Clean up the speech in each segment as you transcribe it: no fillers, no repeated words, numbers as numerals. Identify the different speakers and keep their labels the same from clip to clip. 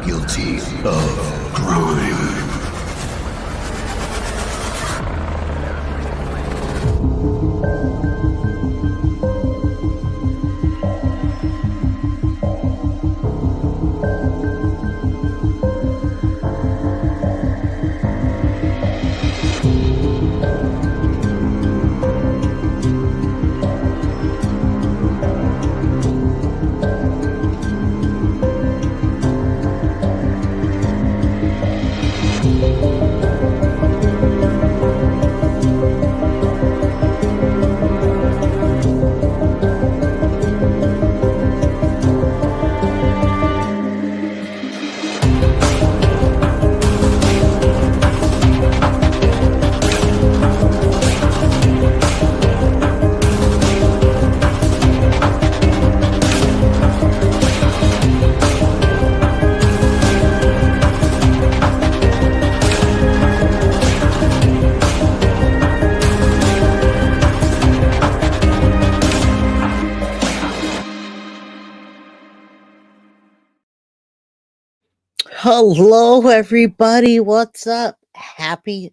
Speaker 1: guilty of crime.
Speaker 2: Hello, everybody. What's up? Happy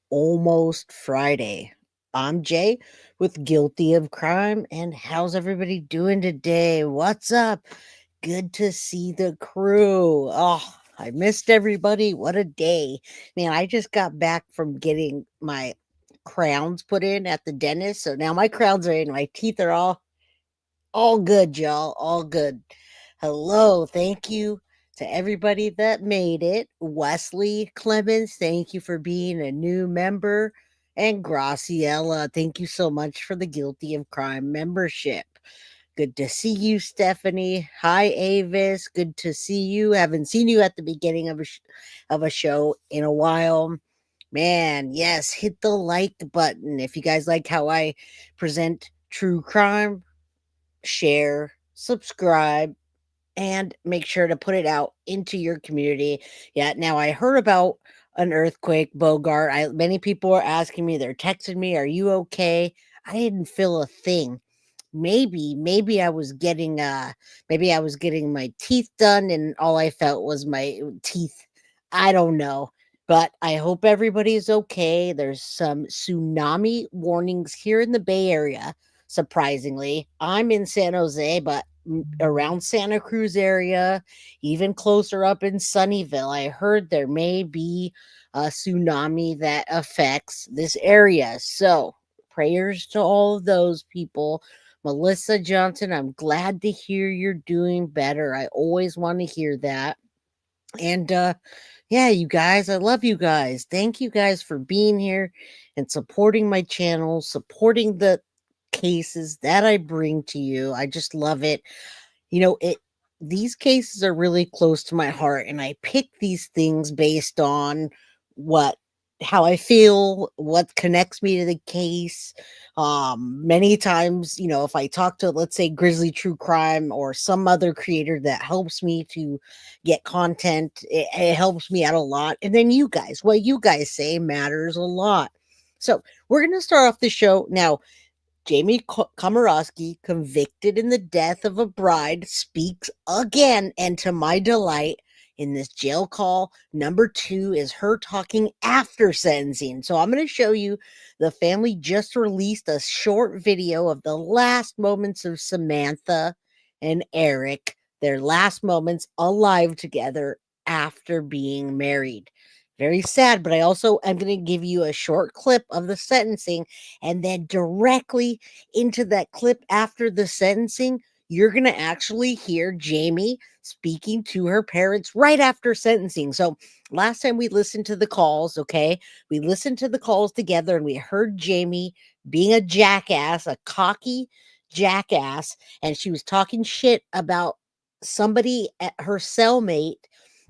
Speaker 2: almost Friday. I'm Jay with Guilty of Crime. And how's everybody doing today? What's up? Good to see the crew. Oh, I missed everybody. What a day. Man, I just got back from getting my crowns put in at the dentist. So now my crowns are in. My teeth are all good, y'all. All good. Hello. Thank you to everybody that made it. Wesley Clemens, thank you for being a new member. And Graciela, thank you so much for the Guilty of Crime membership. Good to see you, Stephanie. Hi, Avis. Good to see you. Haven't seen you at the beginning of a show in a while. Man, yes, hit the like button if you guys like how I present true crime. Share, subscribe, and make sure to put it out into your community. Yeah, now I heard about an earthquake, Bogart. Many people are asking me, they're texting me, "Are you okay?" I didn't feel a thing. Maybe maybe I was getting my teeth done and all I felt was my teeth. I don't know. But I hope everybody's okay. There's some tsunami warnings here in the Bay Area, surprisingly. I'm in San Jose, but around Santa Cruz area, even closer up in Sunnyvale, I heard there may be a tsunami that affects this area. So, prayers to all of those people. Melissa Johnson, I'm glad to hear you're doing better. I always want to hear that. And yeah, you guys, I love you guys. Thank you guys for being here and supporting my channel, supporting the cases that I bring to you. I just love it. It these cases are really close to my heart, and I pick these things based on what how I feel, what connects me to the case. Many times, if I talk to, let's say, Grizzly True Crime or some other creator that helps me to get content, it helps me out a lot. And then you guys, what you guys say matters a lot. So we're gonna start off the show now. Jamie Komoroski, convicted in the death of a bride, speaks again, and to my delight, in this jail call, number 2 is her talking after sentencing. So I'm going to show you the family just released a short video of the last moments of Samantha and Eric, their last moments alive together after being married. Very sad, but I also am going to give you a short clip of the sentencing, and then directly into that clip after the sentencing, you're going to actually hear Jamie speaking to her parents right after sentencing. So last time we listened to the calls, okay, we listened to the calls together and we heard Jamie being a jackass, a cocky jackass, and she was talking shit about somebody at her cellmate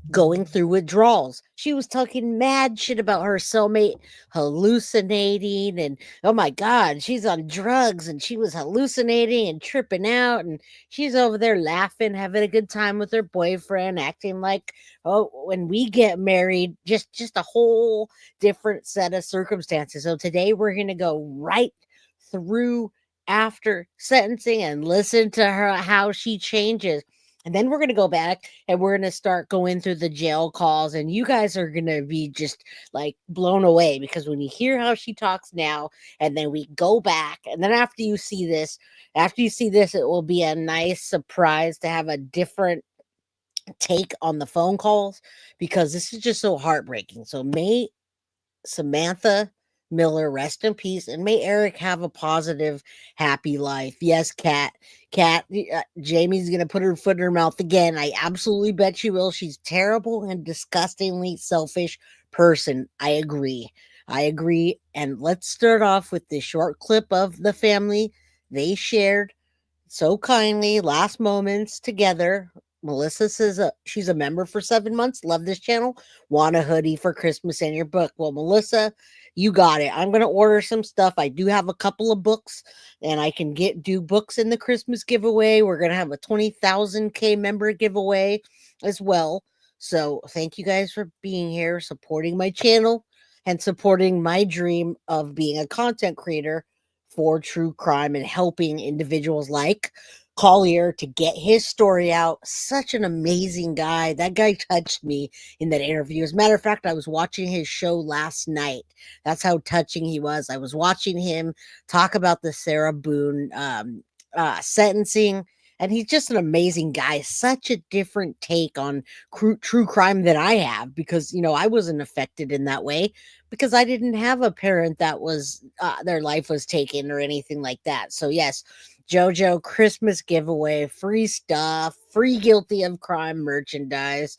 Speaker 2: going through withdrawals. She was talking mad shit about her cellmate hallucinating, and oh my god, she's on drugs and she was hallucinating and tripping out, and she's over there laughing, having a good time with her boyfriend, acting like, oh, when we get married, just a whole different set of circumstances. So today we're going to go right through after sentencing and listen to her how she changes. And then we're going to go back and we're going to start going through the jail calls. And you guys are going to be just like blown away because when you hear how she talks now, and then we go back, and then after you see this, it will be a nice surprise to have a different take on the phone calls because this is just so heartbreaking. So may Samantha Miller rest in peace, and may Eric have a positive, happy life. Yes, Kat, Jamie's gonna put her foot in her mouth again. I absolutely bet she will. She's terrible and disgustingly selfish person. I agree. And let's start off with this short clip of the family they shared so kindly last moments together. Melissa says she's a member for 7 months. Love this channel. Want a hoodie for Christmas and your book. Well, Melissa, you got it. I'm going to order some stuff. I do have a couple of books and I can do books in the Christmas giveaway. We're going to have a 20,000K member giveaway as well. So thank you guys for being here, supporting my channel and supporting my dream of being a content creator for true crime and helping individuals like Collier to get his story out. Such an amazing guy. That guy touched me in that interview. As a matter of fact, I was watching his show last night. That's how touching he was. I was watching him talk about the Sarah Boone sentencing. And he's just an amazing guy. Such a different take on true crime than I have because, I wasn't affected in that way because I didn't have a parent that was their life was taken or anything like that. So yes, JoJo Christmas giveaway, free stuff, free guilty of crime merchandise.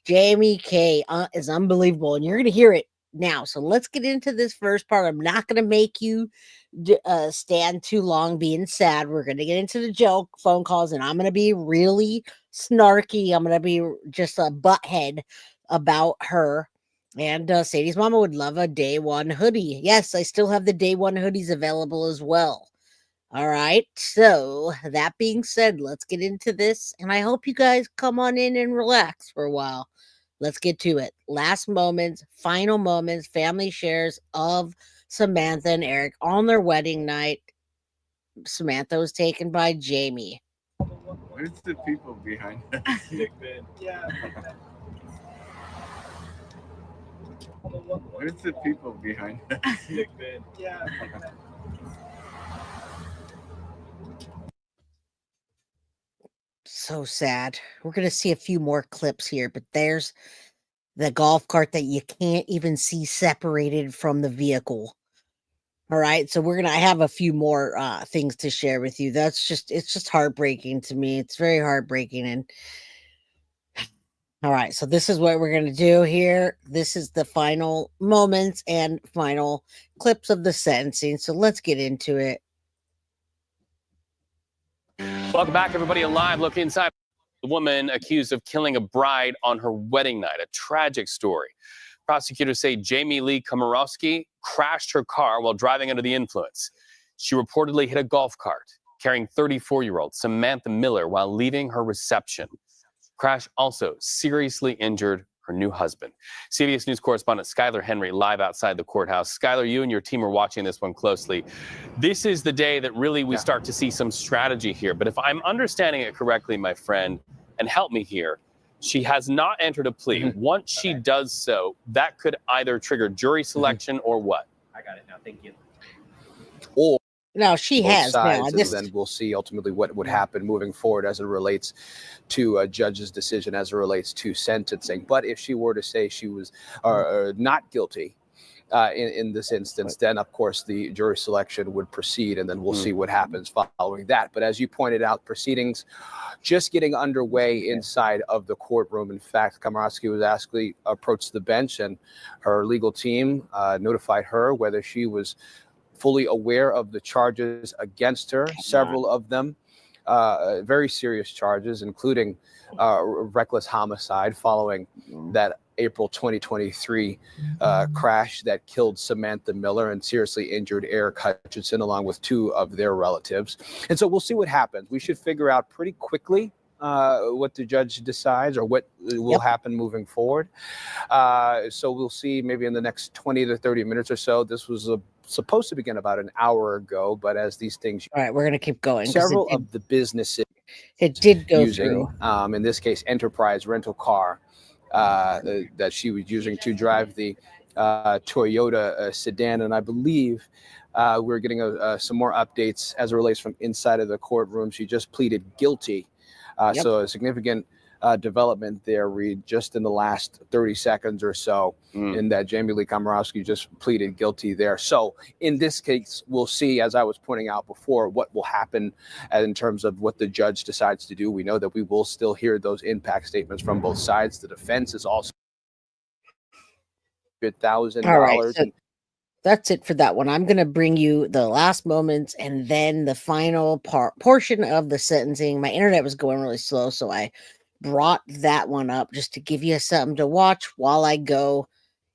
Speaker 2: Jamie K is unbelievable, and you're going to hear it now. So let's get into this first part. I'm not going to make you stand too long being sad. We're going to get into the joke phone calls, and I'm going to be really snarky. I'm going to be just a butthead about her. And Sadie's mama would love a day one hoodie. Yes, I still have the day one hoodies available as well. All right. So that being said, let's get into this. And I hope you guys come on in and relax for a while. Let's get to it. Last moments, final moments, family shares of Samantha and Eric on their wedding night. Samantha was taken by Jamie.
Speaker 3: Where's the people behind us? Yeah. Where's the people behind us? Yeah.
Speaker 2: So sad. We're going to see a few more clips here, but there's the golf cart that you can't even see separated from the vehicle. All right. So I have a few more things to share with you. It's just heartbreaking to me. It's very heartbreaking. And all right. So this is what we're going to do here. This is the final moments and final clips of the sentencing. So let's get into it.
Speaker 4: Welcome back, everybody. A live look inside. The woman accused of killing a bride on her wedding night. A tragic story. Prosecutors say Jamie Komoroski crashed her car while driving under the influence. She reportedly hit a golf cart carrying 34-year-old Samantha Miller while leaving her reception. Crash also seriously injured her new husband. CBS News correspondent Skylar Henry live outside the courthouse. Skylar, you and your team are watching this one closely. This is the day that really we start to see some strategy here. But if I'm understanding it correctly, my friend, and help me here, she has not entered a plea. Once she does so, that could either trigger jury selection or what?
Speaker 5: I got it now. Thank you.
Speaker 2: Or no, she has
Speaker 6: sides,
Speaker 2: now.
Speaker 6: and then we'll see ultimately what would happen moving forward as it relates to a judge's decision, as it relates to sentencing. But if she were to say she was not guilty in this instance, then of course the jury selection would proceed, and then we'll see what happens following that. But as you pointed out, proceedings just getting underway inside of the courtroom. In fact, Komoroski was actually approached the bench, and her legal team notified her whether she was fully aware of the charges against her, several of them very serious charges, including reckless homicide following that April 2023 crash that killed Samantha Miller and seriously injured Eric Hutchinson, along with two of their relatives. And so we'll see what happens. We should figure out pretty quickly what the judge decides or what will happen moving forward. So we'll see maybe in the next 20 to 30 minutes or so. This was supposed to begin about an hour ago, but as these things...
Speaker 2: All right, we're going to keep going.
Speaker 6: Several of the businesses...
Speaker 2: It did go
Speaker 6: using,
Speaker 2: through.
Speaker 6: in this case, Enterprise rental car that she was using to drive the Toyota sedan. And I believe we're getting some more updates as it relates from inside of the courtroom. She just pleaded guilty.
Speaker 2: Yep.
Speaker 6: So a significant development there, Reed, just in the last 30 seconds or so, in that Jamie Lee Komoroski just pleaded guilty there. So in this case, we'll see, as I was pointing out before, what will happen in terms of what the judge decides to do. We know that we will still hear those impact statements from both sides. The defense is also $1,000.
Speaker 2: All right, so that's it for that one. I'm going to bring you the last moments and then the final portion of the sentencing. My internet was going really slow, so I brought that one up just to give you something to watch while I go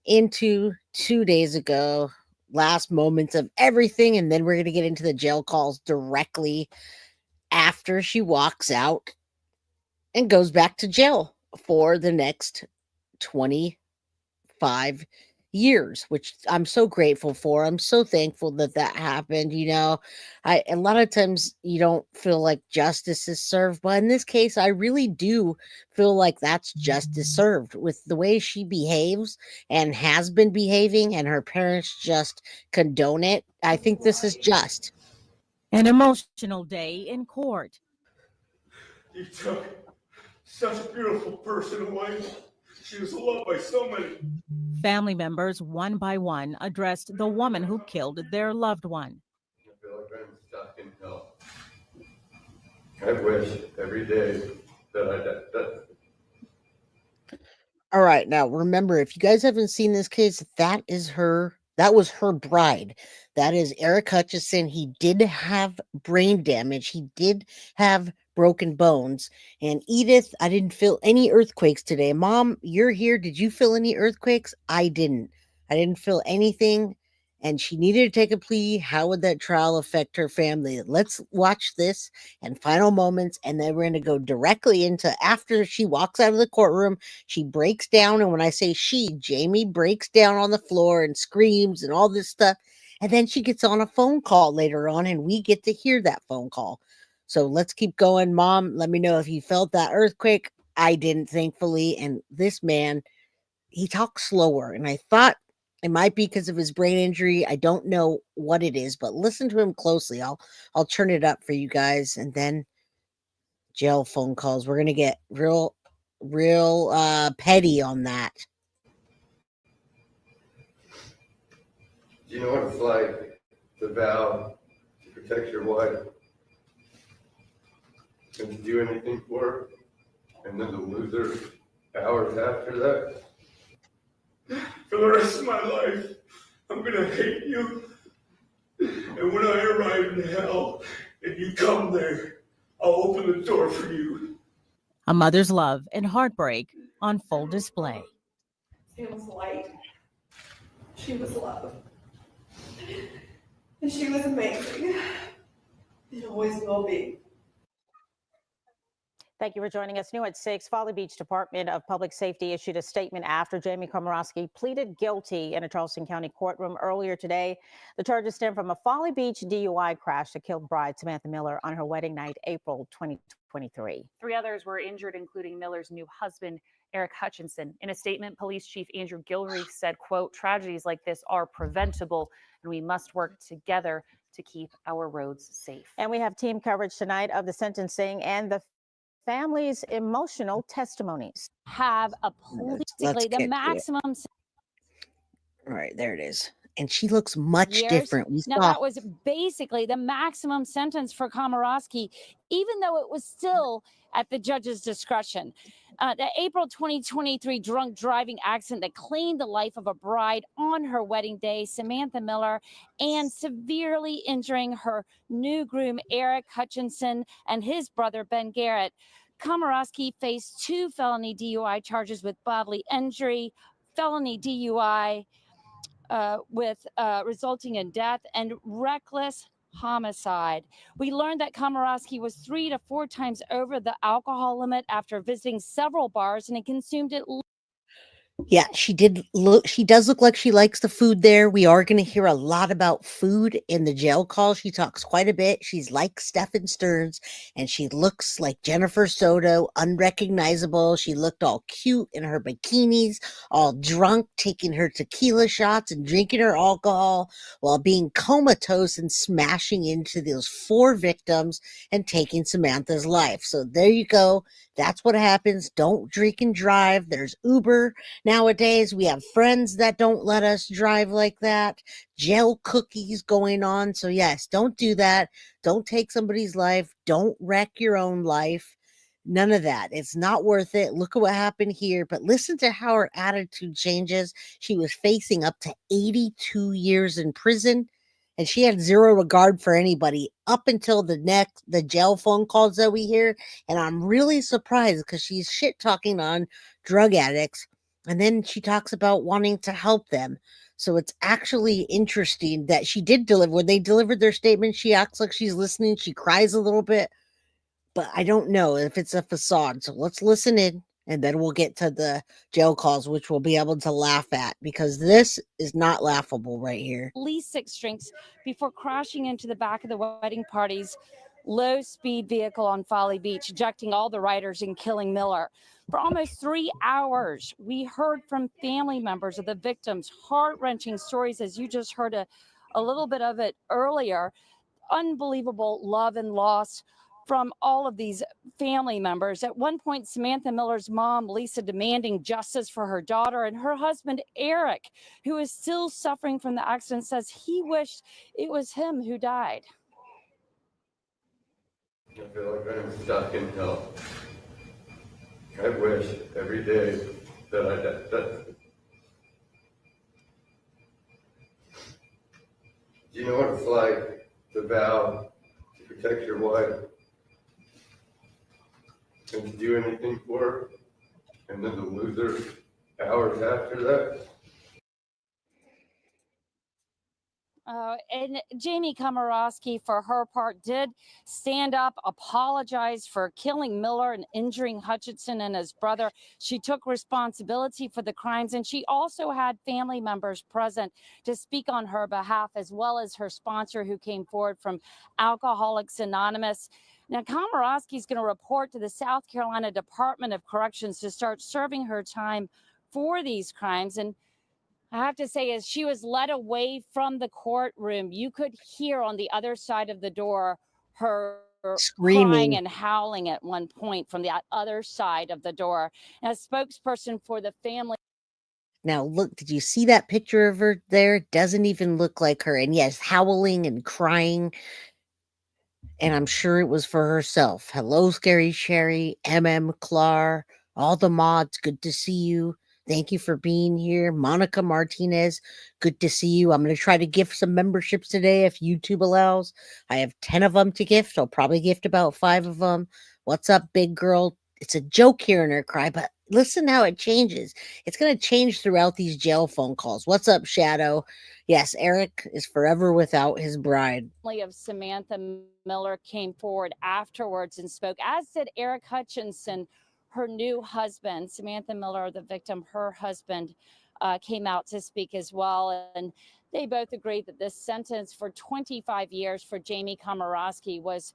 Speaker 2: into 2 days ago, last moments of everything, and then we're going to get into the jail calls directly after she walks out and goes back to jail for the next 25 years, which I'm so grateful for. I'm so thankful that that happened. You know, a lot of times you don't feel like justice is served, but in this case, I really do feel like that's justice served with the way she behaves and has been behaving, and her parents just condone it. I think this is just
Speaker 5: an emotional day in court.
Speaker 7: You took such a beautiful person away. She was loved by so many.
Speaker 5: Family members, one by one, addressed the woman who killed their loved one.
Speaker 7: I feel like I'm stuck in hell. I wish every day that I died.
Speaker 2: all right. Now, remember, if you guys haven't seen this case, that was her bride. That is Eric Hutchinson. He did have brain damage. He did have broken bones. And Edith, I didn't feel any earthquakes today. Mom, you're here. Did you feel any earthquakes? I didn't. I didn't feel anything. And she needed to take a plea. How would that trial affect her family? Let's watch this and final moments. And then we're going to go directly into after she walks out of the courtroom. She breaks down. And when I say she, Jamie breaks down on the floor and screams and all this stuff. And then she gets on a phone call later on, and we get to hear that phone call. So let's keep going. Mom, let me know if you felt that earthquake. I didn't, thankfully. And this man, he talks slower. And I thought it might be because of his brain injury. I don't know what it is, but listen to him closely. I'll turn it up for you guys. And then jail phone calls. We're going to get real petty on that.
Speaker 7: Do you know what it's like to vow to protect your wife and to do anything for her, and then to lose her hours after that? For the rest of my life, I'm gonna hate you. And when I arrive in hell and you come there, I'll open the door for you.
Speaker 5: A mother's love and heartbreak on full display.
Speaker 8: It was light. She was love. And she was amazing. It always will be.
Speaker 9: Thank you for joining us. New at 6, Folly Beach Department of Public Safety issued a statement after Jamie Komoroski pleaded guilty in a Charleston County courtroom earlier today. The charges stem from a Folly Beach DUI crash that killed bride Samantha Miller on her wedding night, April 2023.
Speaker 10: 3 others were injured, including Miller's new husband, Eric Hutchinson. In a statement, Police Chief Andrew Gilreath said, quote, "Tragedies like this are preventable, and we must work together to keep our roads safe."
Speaker 9: And we have team coverage tonight of the sentencing and the families' emotional testimonies.
Speaker 10: Have a
Speaker 2: Let's
Speaker 10: the maximum.
Speaker 2: All right, there it is. And she looks much
Speaker 10: Years.
Speaker 2: different.
Speaker 10: Now, that was basically the maximum sentence for Komoroski, even though it was still at the judge's discretion. The April 2023 drunk driving accident that claimed the life of a bride on her wedding day, Samantha Miller, and severely injuring her new groom, Eric Hutchinson, and his brother, Ben Garrett. Komoroski faced 2 felony DUI charges with bodily injury, felony DUI with resulting in death, and reckless homicide. We learned that Komoroski was 3 to 4 times over the alcohol limit after visiting several bars, and he consumed it.
Speaker 2: Yeah, she does look like she likes the food there. We are going to hear a lot about food in the jail call. She talks quite a bit. She's like Stephen Stearns, and she looks like Jennifer Soto, unrecognizable. She looked all cute in her bikinis, all drunk, taking her tequila shots and drinking her alcohol while being comatose and smashing into those 4 victims and taking Samantha's life. So there you go. That's what happens. Don't drink and drive. There's Uber. Nowadays, we have friends that don't let us drive like that, jail cookies going on. So, yes, don't do that. Don't take somebody's life. Don't wreck your own life. None of that. It's not worth it. Look at what happened here. But listen to how her attitude changes. She was facing up to 82 years in prison, and she had zero regard for anybody up until the jail phone calls that we hear. And I'm really surprised because she's shit talking on drug addicts. And then she talks about wanting to help them. So it's actually interesting that she did deliver. When they delivered their statement, she acts like she's listening. She cries a little bit, but I don't know if it's a facade. So let's listen in, and then we'll get to the jail calls, which we'll be able to laugh at, because this is not laughable right here.
Speaker 10: At least 6 drinks before crashing into the back of the wedding party's low-speed vehicle on Folly Beach, ejecting all the riders and killing Miller. For almost 3 hours, we heard from family members of the victims, heart-wrenching stories, as you just heard a little bit of it earlier. Unbelievable love and loss from all of these family members. At one point, Samantha Miller's mom, Lisa, demanding justice for her daughter, and her husband, Eric, who is still suffering from the accident, says he wished it was him who died.
Speaker 7: I feel like I'm stuck in hell. I wish every day that I died. Do you know what it's like to vow to protect your wife and to do anything for her, and then to lose her hours after that?
Speaker 10: And Jamie Komoroski, for her part, did stand up, apologize for killing Miller and injuring Hutchinson and his brother. She took responsibility for the crimes, and she also had family members present to speak on her behalf, as well as her sponsor, who came forward from Alcoholics Anonymous. Now, Komoroski is going to report to the South Carolina Department of Corrections to start serving her time for these crimes. And I have to say, as she was led away from the courtroom, you could hear on the other side of the door her
Speaker 2: Screaming.
Speaker 10: crying and howling at one point from the other side of the door. And a spokesperson for the family.
Speaker 2: Now, look, did you see that picture of her there? It doesn't even look like her. And yes, howling and crying. And I'm sure it was for herself. Hello, Scary Sherry, Clar, all the mods. Good to see you. Thank you for being here. Monica Martinez, good to see you. I'm going to try to gift some memberships today if YouTube allows. I have 10 of them to gift. I'll probably gift about 5 of them. What's up, big girl? It's a joke hearing her cry, but listen how it changes. It's going to change throughout these jail phone calls. What's up, Shadow? Yes, Eric is forever without his bride.
Speaker 10: Of Samantha Miller came forward afterwards and spoke, as did Eric Hutchinson, her new husband. Samantha Miller, the victim, her husband, came out to speak as well. And they both agreed that this sentence for 25 years for Jamie Komoroski was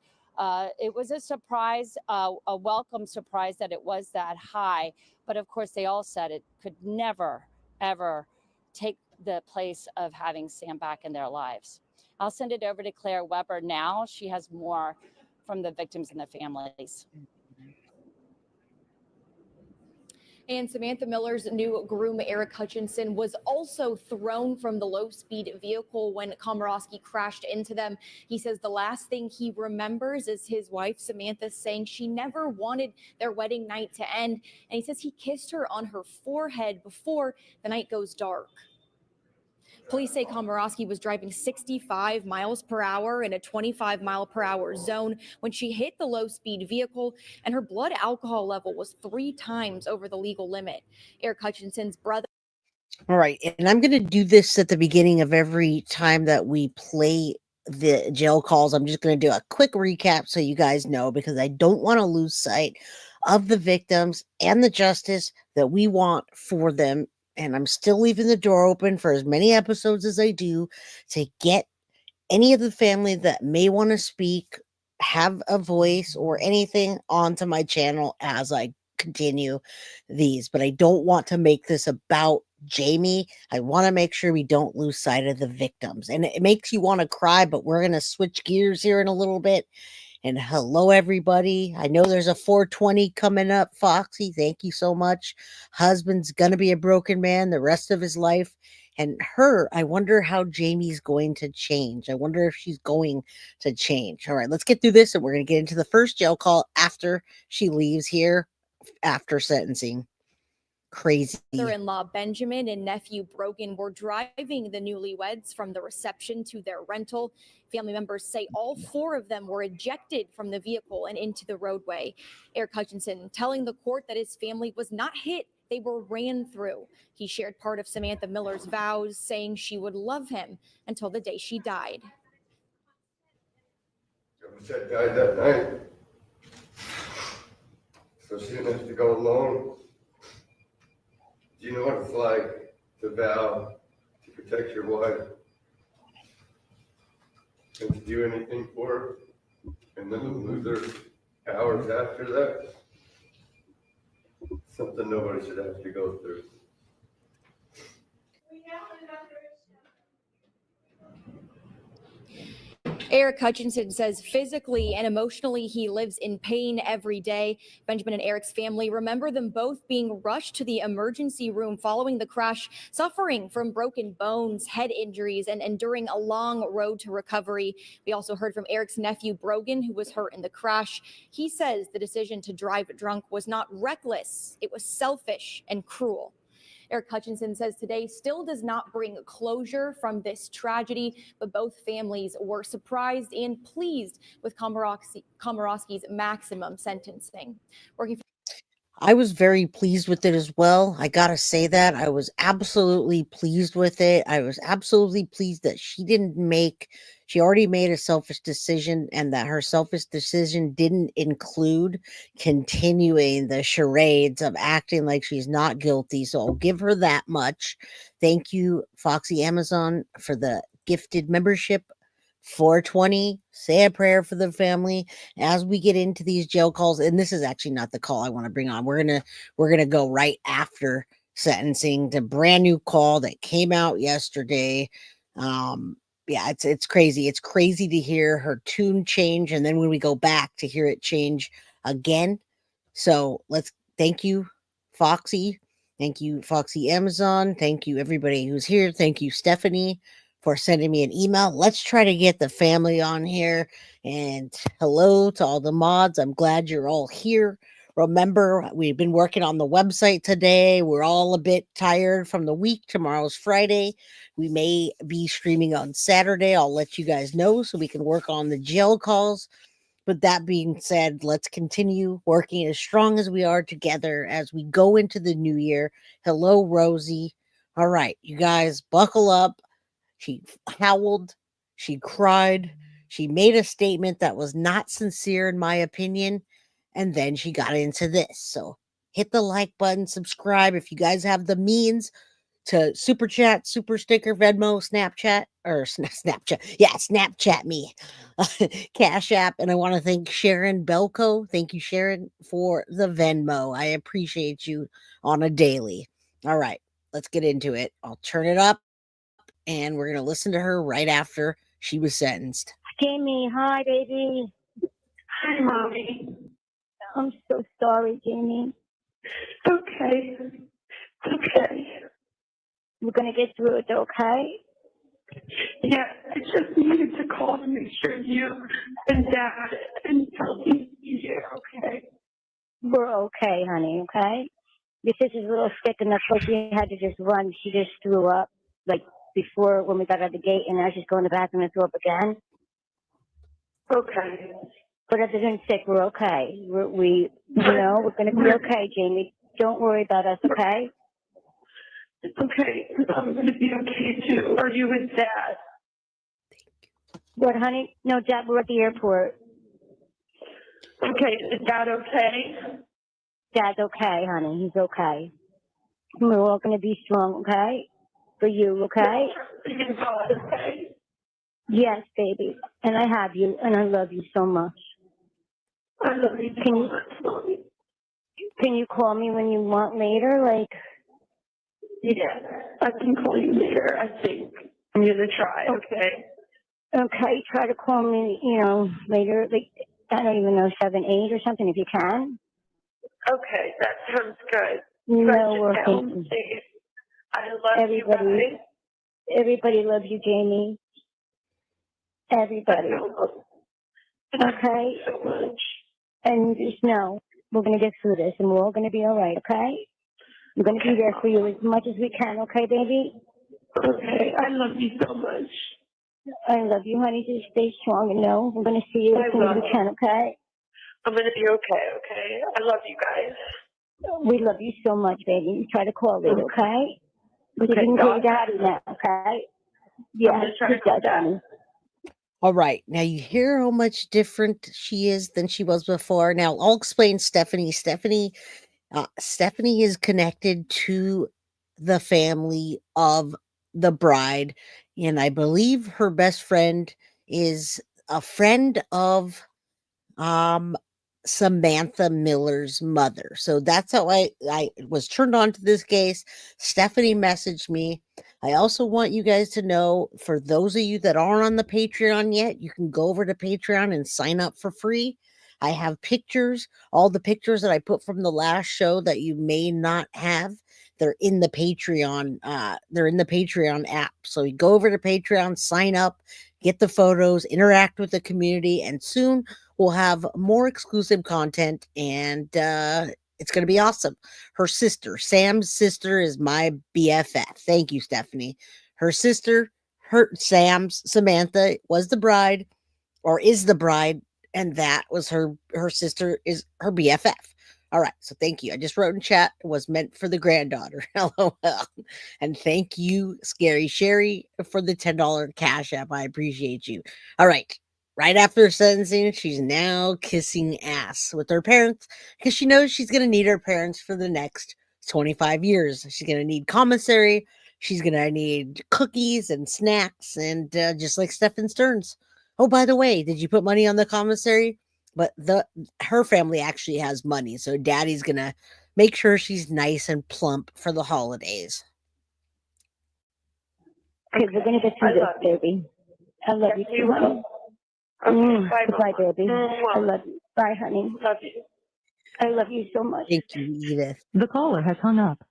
Speaker 10: it was a surprise, a welcome surprise that it was that high. But of course, they all said it could never, ever take the place of having Sam back in their lives. I'll send it over to Claire Weber now. She has more from the victims and the families.
Speaker 11: And Samantha Miller's new groom, Eric Hutchinson, was also thrown from the low-speed vehicle when Komoroski crashed into them. He says the last thing he remembers is his wife, Samantha, saying she never wanted their wedding night to end. And he says he kissed her on her forehead before the night goes dark. Police say Komoroski was driving 65 miles per hour in a 25 mile per hour zone when she hit the low speed vehicle, and her blood alcohol level was 3 times over the legal limit. Eric Hutchinson's brother.
Speaker 2: All right. And I'm going to do this at the beginning of every time that we play the jail calls. I'm just going to do a quick recap so you guys know, because I don't want to lose sight of the victims and the justice that we want for them. And I'm still leaving the door open for as many episodes as I do to get any of the family that may want to speak, have a voice or anything onto my channel as I continue these. But I don't want to make this about Jamie. I want to make sure we don't lose sight of the victims. And it makes you want to cry, but we're going to switch gears here in a little bit. And hello, everybody. I know there's a 420 coming up. Foxy, thank you so much. Husband's going to be a broken man the rest of his life. And I wonder how Jamie's going to change. I wonder if she's going to change. All right, let's get through this. And we're going to get into the first jail call after she leaves here after sentencing. Crazy.
Speaker 11: Mother-in-law Benjamin and nephew Brogan were driving the newlyweds from the reception to their rental. Family members say all four of them were ejected from the vehicle and into the roadway. Eric Hutchinson telling the court that his family was not hit. They were ran through. He shared part of Samantha Miller's vows, saying she would love him until the day she died.
Speaker 7: Said died that night, so she didn't have to go alone. Do you know what it's like to vow to protect your wife and to do anything for her, and then to lose her hours after that? Something nobody should have to go through.
Speaker 11: Eric Hutchinson says physically and emotionally he lives in pain every day. Benjamin and Eric's family remember them both being rushed to the emergency room following the crash, suffering from broken bones, head injuries, and enduring a long road to recovery. We also heard from Eric's nephew, Brogan, who was hurt in the crash. He says the decision to drive drunk was not reckless. It was selfish and cruel. Eric Hutchinson says today still does not bring closure from this tragedy, but both families were surprised and pleased with Komoroski's maximum sentencing.
Speaker 2: I was very pleased with it as well. I gotta say that. I was absolutely pleased with it. I was absolutely pleased that she already made a selfish decision, and that her selfish decision didn't include continuing the charades of acting like she's not guilty. So I'll give her that much. Thank you, Foxy Amazon, for the gifted membership. 420, say a prayer for the family as we get into these jail calls. And this is actually not the call I want to bring on. We're gonna go right after sentencing, the brand new call that came out yesterday. Yeah, it's crazy. It's crazy to hear her tune change, and then when we go back to hear it change again. So thank you, Foxy. Thank you, Foxy Amazon. Thank you, everybody who's here. Thank you, Stephanie, for sending me an email. Let's try to get the family on here. And hello to all the mods. I'm glad you're all here. Remember, we've been working on the website today. We're all a bit tired from the week. Tomorrow's Friday. We may be streaming on Saturday. I'll let you guys know so we can work on the jail calls. But that being said, let's continue working as strong as we are together as we go into the new year. Hello, Rosie. All right, you guys, buckle up. She howled, she cried, she made a statement that was not sincere, in my opinion, and then she got into this. So hit the like button, subscribe if you guys have the means to super chat, super sticker, Venmo, Snapchat, or Snapchat. Yeah, Snapchat me, Cash App. And I want to thank Sharon Belko. Thank you, Sharon, for the Venmo. I appreciate you on a daily. All right, let's get into it. I'll turn it up, and we're going to listen to her right after she was sentenced.
Speaker 12: Jamie, hi, baby.
Speaker 8: Hi, Mommy.
Speaker 12: I'm so sorry, Jamie.
Speaker 8: Okay. Okay.
Speaker 12: We're going to get through it, okay?
Speaker 8: Yeah, I just needed to call to make sure you and Dad and Tony you're okay.
Speaker 12: We're okay, honey, okay? Your sister's a little sick and that's why she had to just run. She just threw up, like, before when we got out of the gate, and now she's going to the bathroom and threw up again.
Speaker 8: Okay.
Speaker 12: But other than sick, we're okay. We're going to be okay, Jamie. Don't worry about us, okay?
Speaker 8: It's okay. I'm going to be okay, too. Are you and Dad?
Speaker 12: What, honey? No, Dad, we're at the airport.
Speaker 8: Okay, is Dad okay?
Speaker 12: Dad's okay, honey. He's okay. We're all going to be strong, okay? For you, okay?
Speaker 8: Okay.
Speaker 12: Yes, baby. And I have you, and I love you so much.
Speaker 8: I love you so much, Mommy.
Speaker 12: Can you call me when you want later? Like,
Speaker 8: Yeah, I can call you later, I think. I'm going to try, okay?
Speaker 12: okay, try to call me, later. Like, I don't even know, 7, 8 or something, if you can.
Speaker 8: Okay, that sounds good.
Speaker 12: No, we're
Speaker 8: Write it down,
Speaker 12: thinking.
Speaker 8: please. I love you guys.
Speaker 12: Everybody loves you, Jamie. Everybody. Okay?
Speaker 8: So much.
Speaker 12: And just know, we're going to get through this, and we're all going to be all right, okay? We're going to be there for you as much as we can, okay, baby?
Speaker 8: Okay, I love you so much.
Speaker 12: I love you, honey. Just stay strong and know we're going to see you as soon as we can, okay?
Speaker 8: I'm going to be okay, okay? I love you guys.
Speaker 12: We love you so much, baby. Try to call later, okay? You
Speaker 8: Okay,
Speaker 12: can call
Speaker 8: God.
Speaker 12: Daddy now, okay? Yeah,
Speaker 8: I'm going to try to call Dad.
Speaker 2: All right. Now you hear how much different she is than she was before. Now I'll explain Stephanie. Stephanie is connected to the family of the bride, and I believe her best friend is a friend of um Samantha Miller's mother. So that's how I was turned on to this case. Stephanie messaged me. I also want you guys to know, for those of you that aren't on the Patreon yet, you can go over to Patreon and sign up for free. I have pictures, all the pictures that I put from the last show that you may not have. They're in the Patreon, they're in the Patreon app. So you go over to Patreon, sign up, get the photos, interact with the community, and soon we'll have more exclusive content, and it's going to be awesome. Her sister, Sam's sister, is my BFF. Thank you, Stephanie. Her sister, Samantha, was the bride, or is the bride, and that was her sister is her BFF. All right, so thank you. I just wrote in chat, it was meant for the granddaughter. LOL. And thank you, Scary Sherry, for the $10 cash app. I appreciate you. All right. Right after sentencing, she's now kissing ass with her parents because she knows she's going to need her parents for the next 25 years. She's going to need commissary. She's going to need cookies and snacks, and just like Stephen Stearns. Oh, by the way, did you put money on the commissary? But her family actually has money, so Daddy's going to make sure she's nice and plump for the holidays.
Speaker 12: Okay, we're going to get through this, baby. I love you too, honey.
Speaker 8: Okay,
Speaker 12: bye, baby. I love you. Bye, honey.
Speaker 8: Love you.
Speaker 12: I love you so much.
Speaker 2: Thank you, Edith.
Speaker 5: The caller has hung up.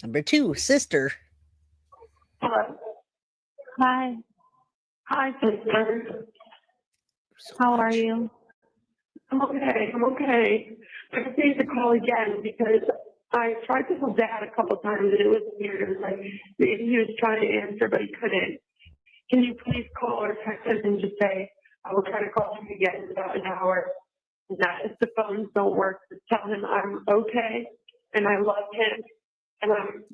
Speaker 2: Number 2, sister.
Speaker 8: Hello.
Speaker 12: Hi.
Speaker 8: Hi, sister.
Speaker 12: How are you?
Speaker 8: I'm okay. I'm okay. I just need to call again because I tried to call Dad a couple times and it was weird. It was like maybe he was trying to answer but he couldn't. Can you please call or text us and just say I will try to call him again in about an hour? And that if the phones don't work, just tell him I'm okay and I love him and I'm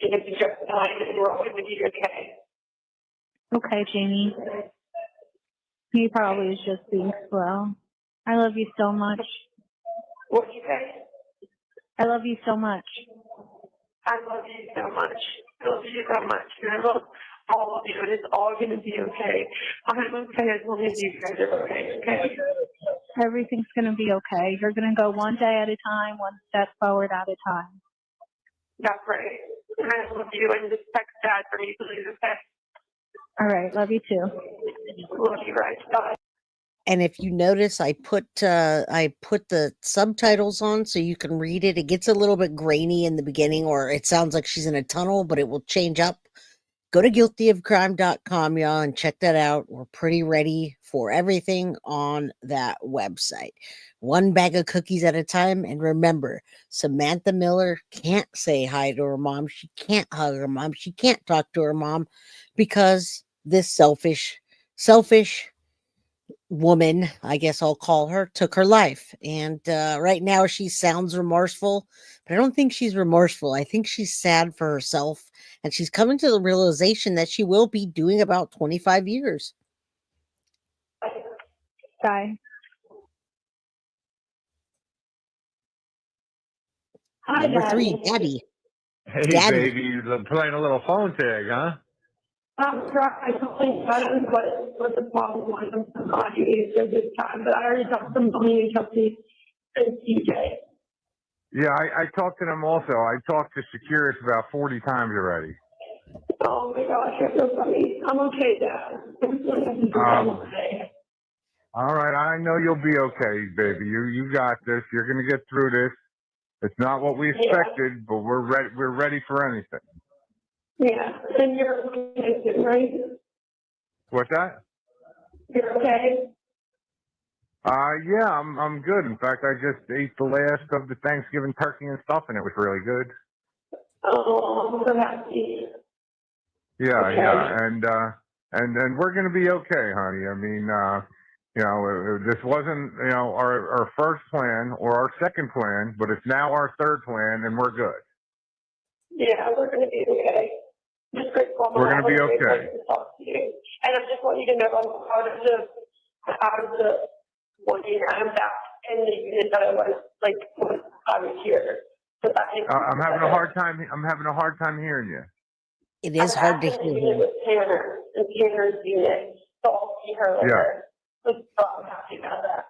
Speaker 8: gonna be just fine and we're all gonna be okay.
Speaker 12: Okay, Jamie. He probably is just being slow. I love you so much.
Speaker 8: What do you say?
Speaker 12: I love you so much.
Speaker 8: I love you so much. I love you so much. And I love all of you. And it's all going to be okay. I'm okay as long as you guys are okay. Okay?
Speaker 12: Everything's going to be okay. You're going to go one day at a time, one step forward at a time.
Speaker 8: That's right. And I love you. And just text Dad for me, please. Okay?
Speaker 12: All right. Love you too.
Speaker 8: Love you, right? Bye.
Speaker 2: And if you notice, I put the subtitles on so you can read it. It gets a little bit grainy in the beginning, or it sounds like she's in a tunnel, but it will change up. Go to guiltyofcrime.com, y'all, and check that out. We're pretty ready for everything on that website. One bag of cookies at a time. And remember, Samantha Miller can't say hi to her mom. She can't hug her mom. She can't talk to her mom because this selfish woman, I guess I'll call her, took her life. And right now she sounds remorseful, but I don't think she's remorseful. I think she's sad for herself, and she's coming to the realization that she will be doing about 25 years.
Speaker 12: Bye.
Speaker 8: Hi,
Speaker 2: Number 3,
Speaker 8: Daddy.
Speaker 2: Daddy.
Speaker 3: Hey,
Speaker 2: Daddy.
Speaker 3: baby, you're playing a little phone tag, huh?
Speaker 8: I'm trying to think about it, what the problem was. I'm so glad you answered this time, but I already talked to Mommy and Chelsea and TJ.
Speaker 13: Yeah, I talked to them also. I talked to Securus about 40 times already.
Speaker 8: Oh my gosh, you're so funny. I'm okay, Dad.
Speaker 13: All right, I know you'll be okay, baby. You got this. You're gonna get through this. It's not what we expected, but we're ready. We're ready for anything.
Speaker 8: Yeah, and you're okay too, right?
Speaker 13: What's that?
Speaker 8: You're okay?
Speaker 13: Yeah, I'm good. In fact, I just ate the last of the Thanksgiving turkey and stuff, and it was really good.
Speaker 8: Oh, I'm so happy.
Speaker 13: Yeah,
Speaker 8: Okay.
Speaker 13: yeah, and we're gonna be okay, honey. I mean, this wasn't our first plan or our second plan, but it's now our third plan, and we're good.
Speaker 8: Yeah, we're going to be okay. Just grateful.
Speaker 13: We're gonna be okay.
Speaker 8: To talk to you. And I just want you to know I'm out of the one year. I'm back in the unit that I was when I was here.
Speaker 13: I'm having a hard time. I'm having a hard time hearing you.
Speaker 2: It is hard to hear
Speaker 8: you.
Speaker 2: him.
Speaker 8: With Tanner in Tanner's unit, so I'll see her later. So I'm happy about that.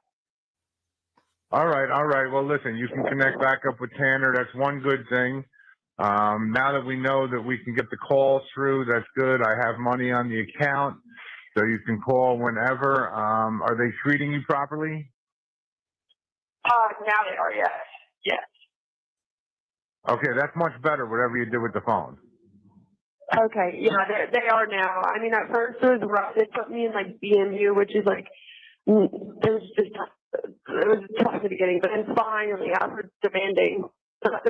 Speaker 13: All right. Well, listen, you can connect back up with Tanner. That's one good thing. Now that we know that we can get the calls through, that's good. I have money on the account, so you can call whenever. Are they treating you properly?
Speaker 8: Now they are, yes. Yes.
Speaker 13: Okay, that's much better, whatever you did with the phone.
Speaker 8: Okay, yeah, they are now. I mean, at first it was rough. They put me in BMU, which is it was tough at the beginning, but then finally after demanding, but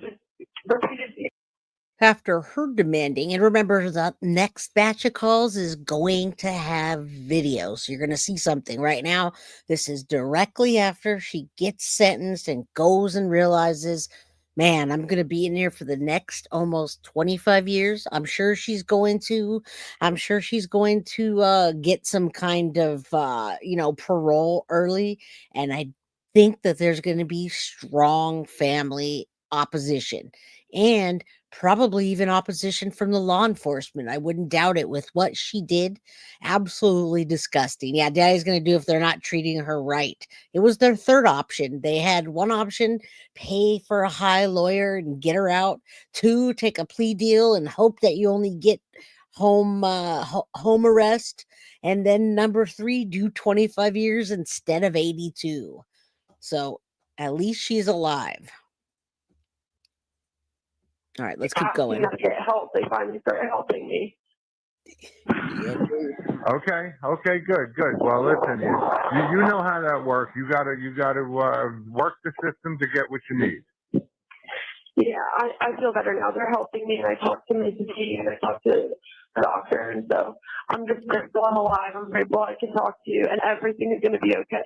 Speaker 8: just repeatedly.
Speaker 2: After her demanding, and remember the next batch of calls is going to have video. So you're going to see something right now. This is directly after she gets sentenced and goes and realizes, man, I'm going to be in here for the next almost 25 years. I'm sure she's going to get some kind of, parole early. And I think that there's going to be strong family opposition and probably even opposition from the law enforcement. I wouldn't doubt it with what she did. Absolutely disgusting. Yeah, Daddy's going to do if they're not treating her right. It was their third option. They had one option, pay for a high lawyer and get her out. 2, take a plea deal and hope that you only get home arrest. And then number 3, do 25 years instead of 82. So at least she's alive. All right, let's keep going.
Speaker 8: You have to get help. They finally started helping me.
Speaker 13: Okay, good. Well, listen, you know how that works. You gotta work the system to get what you need.
Speaker 8: Yeah, I feel better now. They're helping me, and I talked to Mrs. G, and I talked to the doctor, and so I'm just grateful I'm alive. I'm grateful I can talk to you, and everything is going to be okay.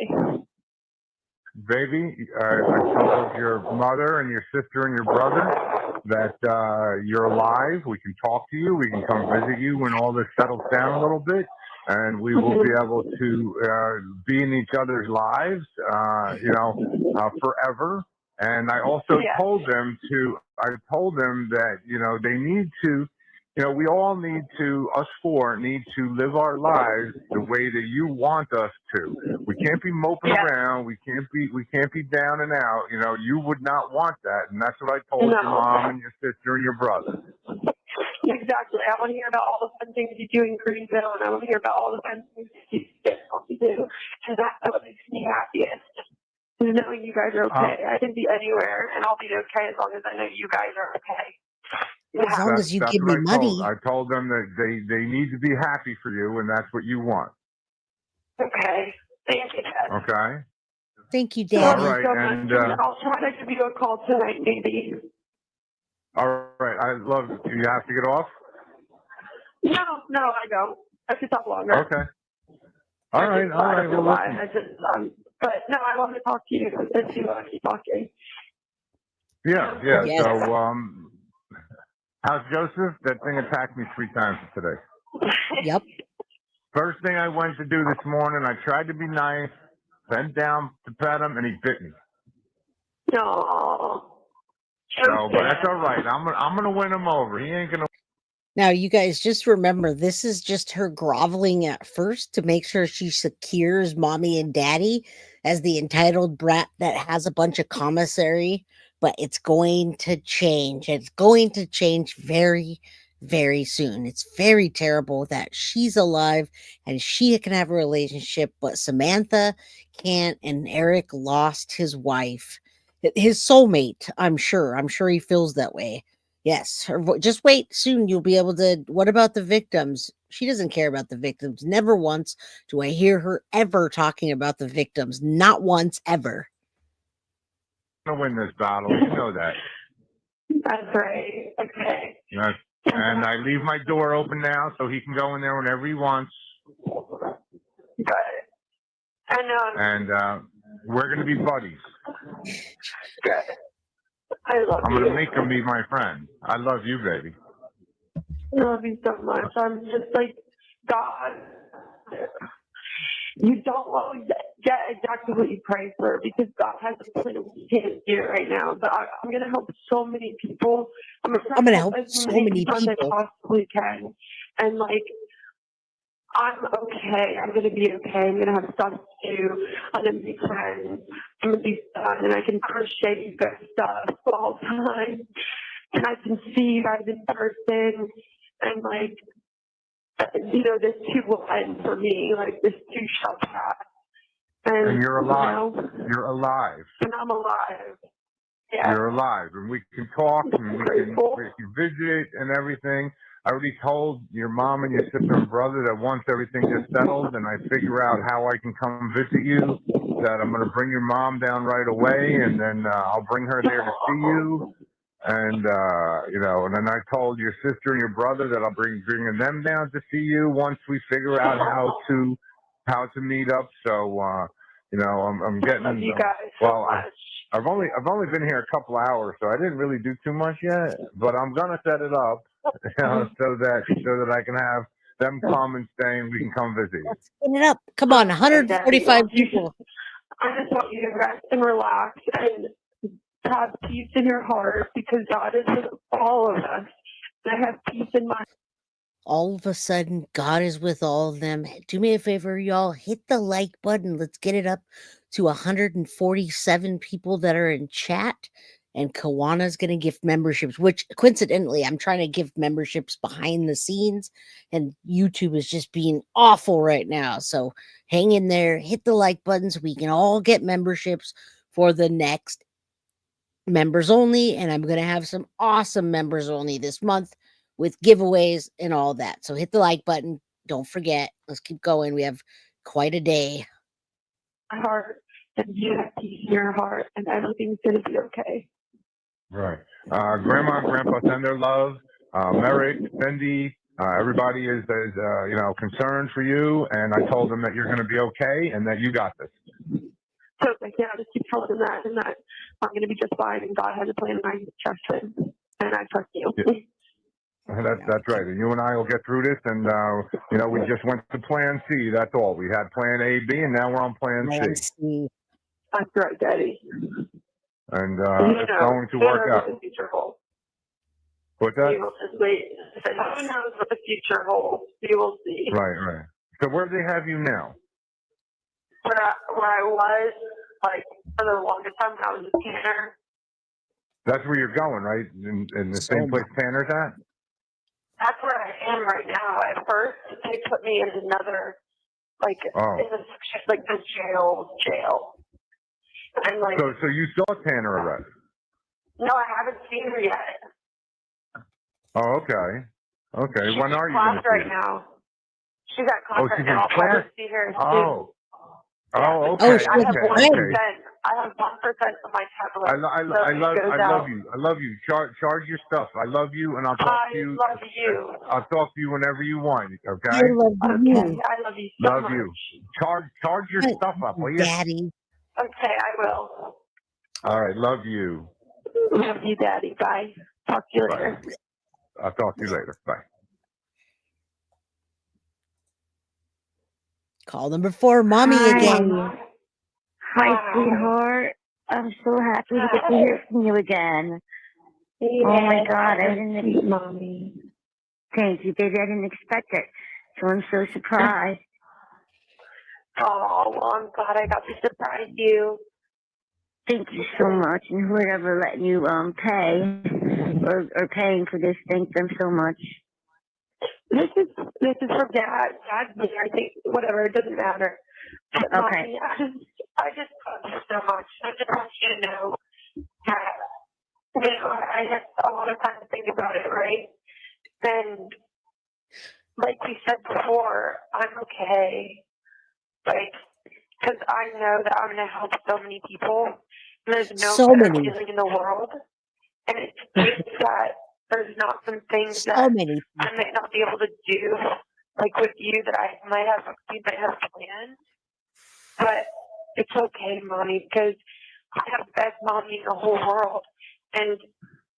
Speaker 13: Baby, I told your mother and your sister and your brother that you're alive. We can talk to you. We can come visit you when all this settles down a little bit, and we will be able to be in each other's lives, forever. And I also told them that, they need to, we all need to, us four need to live our lives the way that you want us to. We can't be moping around. We can't be down and out. You would not want that. And that's what I told your mom and your sister and your brother.
Speaker 8: Exactly. I want to hear about all the fun things you do in Greenville, and I want to hear about all the fun things you do. And that's what makes me happiest. Is knowing you guys are okay. I can be anywhere, and I'll be okay as long as I know you guys are okay.
Speaker 2: As long as you give me money.
Speaker 13: I told them that they need to be happy for you, and that's what you want.
Speaker 8: Okay. Thank you, Dad.
Speaker 13: Okay.
Speaker 2: Thank you, Daddy.
Speaker 13: All right, and
Speaker 8: I'll try to give you a call tonight, maybe.
Speaker 13: All right, I love it. Do you have to get off?
Speaker 8: No, I don't. I can talk longer.
Speaker 13: Okay. All right. Well, listen.
Speaker 8: But no, I want to talk to you and see what I keep talking.
Speaker 13: Yeah.
Speaker 2: Yes.
Speaker 13: So, how's Joseph? That thing attacked me 3 times today.
Speaker 2: Yep.
Speaker 13: First thing I went to do this morning, I tried to be nice, bent down to pet him, and he bit me.
Speaker 8: No.
Speaker 13: So, but that's all right. I'm gonna win him over. He ain't gonna.
Speaker 2: Now, you guys just remember, this is just her groveling at first to make sure she secures mommy and daddy as the entitled brat that has a bunch of commissary, but it's going to change. It's going to change very, very soon. It's very terrible that she's alive and she can have a relationship, but Samantha can't, and Eric lost his wife, his soulmate, I'm sure. I'm sure he feels that way. Yes, just wait. Soon you'll be able to. What about the victims? She doesn't care about the victims. Never once do I hear her ever talking about the victims. Not once, ever.
Speaker 13: I'm gonna win this battle. You know that.
Speaker 8: That's right. Okay.
Speaker 13: Yes. And I leave my door open now, so he can go in there whenever he wants.
Speaker 8: Got it. And
Speaker 13: we're gonna be buddies.
Speaker 8: Good. I love
Speaker 13: I'm
Speaker 8: you.
Speaker 13: gonna make him be my friend. I love you, baby.
Speaker 8: I love you so much. I'm just like, God, you don't always get exactly what you pray for because God has a plan. We can't do it right now. But I'm going to help so many people. I'm going to help as many people as I possibly can. And like, I'm okay. I'm going to be okay. I'm going to have stuff to do. I'm going to be friends. I'm going to be fun. And I can crochet you guys stuff all the time. And I can see you guys in person. And like, you know, this too will end for me. Like, this too shall pass.
Speaker 13: And you're alive.
Speaker 8: You know,
Speaker 13: You're alive.
Speaker 8: and I'm alive. Yeah.
Speaker 13: You're alive. And we can talk and we can visit and everything. I already told your mom and your sister and brother that once everything gets settled and I figure out how I can come visit you, that I'm going to bring your mom down right away, and then I'll bring her there to see you. And, you know, and then I told your sister and your brother that I'll bringing them down to see you once we figure out how to meet up. So, you know, I'm getting,
Speaker 8: you guys
Speaker 13: well, I've only been here a couple hours, so I didn't really do too much yet, but I'm going to set it up, you know, so that I can have them come and stay and we can come visit you.
Speaker 2: Let's spin it up. Come on, 145 people.
Speaker 8: I just want you to rest and relax and have peace in your heart because God is with all of us. And I have peace in my
Speaker 2: All of a sudden, God is with all of them. Do me a favor, y'all. Hit the like button. Let's get it up to 147 people that are in chat. And Kawana's going to give memberships, which coincidentally, I'm trying to give memberships behind the scenes. And YouTube is just being awful right now. So hang in there. Hit the like button so we can all get memberships for the next members only. And I'm going to have some awesome members only this month with giveaways and all that. So hit the like button. Don't forget. Let's keep going. We have quite a day.
Speaker 8: My heart, and you have peace in your heart, and everything's going to be okay.
Speaker 13: Right. Grandma and Grandpa send their love. Merrick, Cindy, everybody is you know, concerned for you, and I told them that you're going to be okay and that you got this.
Speaker 8: So yeah, I just keep telling them that, and that I'm going to be just fine, and God has a plan, and I trust Him, and I trust you.
Speaker 13: Yeah. That's right. And you and I will get through this. And, you know, we just went to plan C. That's all. We had plan A, B, and now we're on plan C.
Speaker 8: That's right, Daddy.
Speaker 13: And it's going to work out.
Speaker 8: The future holds.
Speaker 13: What's that?
Speaker 8: You will just wait. Who knows what the future holds? You will see.
Speaker 13: Right. So where do they have you now?
Speaker 8: Where I was, like, for the longest time when I was a Tanner.
Speaker 13: That's where you're going, right? In the same place Tanner's at?
Speaker 8: That's where I am right now. At first, they put me in another, like, in the section, like the jail. And like,
Speaker 13: so you saw Tanner already?
Speaker 8: No, I haven't seen her yet.
Speaker 13: Oh, okay.
Speaker 8: She's
Speaker 13: When are you
Speaker 8: going to see her?
Speaker 13: right
Speaker 8: now. She's at class right
Speaker 13: she's
Speaker 8: now.
Speaker 13: in class?
Speaker 8: I'll see her soon.
Speaker 13: Okay.
Speaker 8: I have 1%. I have 1% of my tablet.
Speaker 13: I love you. Charge your stuff. I love you, and I'll talk to you.
Speaker 8: I love you.
Speaker 13: I'll talk to you whenever you want. Okay.
Speaker 2: I love you.
Speaker 8: Okay. I love you so much.
Speaker 13: You. Charge your stuff up, will you?
Speaker 2: Daddy.
Speaker 8: Okay, I will.
Speaker 13: All right. Love you.
Speaker 8: Love you, Daddy. Bye. Talk to you later.
Speaker 13: I'll talk to you later. Bye.
Speaker 2: Call number 4, Mommy again.
Speaker 12: Hi, sweetheart. I'm so happy to get to hear from you again.
Speaker 8: Yeah,
Speaker 12: Oh my God, I didn't.
Speaker 8: sweet mommy.
Speaker 12: Thank you, baby. I didn't expect it, so I'm so surprised.
Speaker 8: Oh, well, I'm glad I got to surprise you.
Speaker 12: Thank you so much, and whoever letting you pay or paying for this, thank them so much.
Speaker 8: This is for Dad. Dad's there. I think whatever. It doesn't matter. But
Speaker 12: Okay.
Speaker 8: Mommy, I just love you so much. I just want you to know that I have a lot of time to think about it, right? And like we said before, I'm okay. Like, because I know that I'm going to help so many people. And there's no
Speaker 2: So
Speaker 8: better
Speaker 2: many.
Speaker 8: feeling in the world. And it's just that there's not some things
Speaker 2: So
Speaker 8: that
Speaker 2: many.
Speaker 8: I might not be able to do, like with you, that you might have planned. But it's okay, Mommy, because I have the best mommy in the whole world. And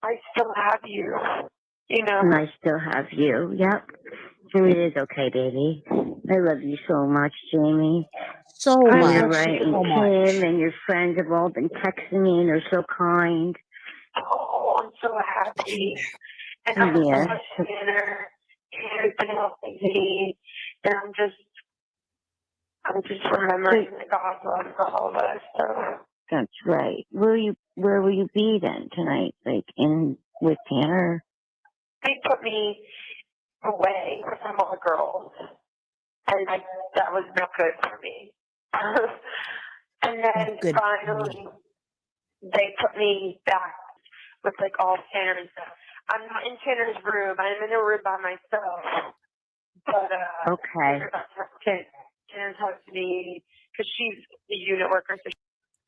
Speaker 8: I still have you, you know.
Speaker 12: And I still have you. Yep. And it is okay, baby. I love you so much, Jamie.
Speaker 2: So
Speaker 12: And
Speaker 2: much.
Speaker 12: you're right. And
Speaker 2: So much.
Speaker 12: Kim and your friends have all been texting me, and they're so kind.
Speaker 8: Oh, I'm so happy. And I'm so
Speaker 12: Yeah.
Speaker 8: much together. And everybody else is me. And I'm just remembering that God loves all of us. So
Speaker 12: That's right. Where will you be then tonight? Like with Tanner?
Speaker 8: they put me away from all the girls. And that was no good for me. And then
Speaker 2: Good.
Speaker 8: finally, they put me back with like all Tanner's stuff. I'm not in Tanner's room. I'm in a room by myself. But
Speaker 12: Okay.
Speaker 8: Tanner talked to me because she's the unit worker. So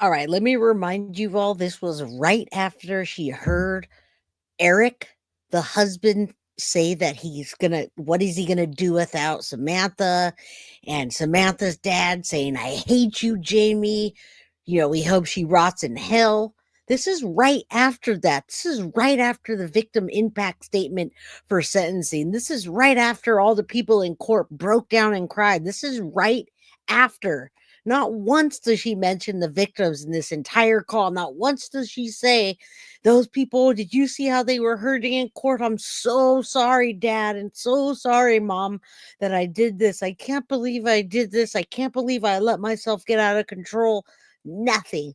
Speaker 2: All right, let me remind you all, this was right after she heard Eric, the husband, say that what is he gonna do without Samantha? And Samantha's dad saying, I hate you, Jamie. We hope she rots in hell. This is right after that. This is right after the victim impact statement for sentencing. This is right after all the people in court broke down and cried. This is right after. Not once does she mention the victims in this entire call. Not once does she say, those people, did you see how they were hurting in court? I'm so sorry, Dad, and so sorry, Mom, that I did this. I can't believe I did this. I can't believe I let myself get out of control. Nothing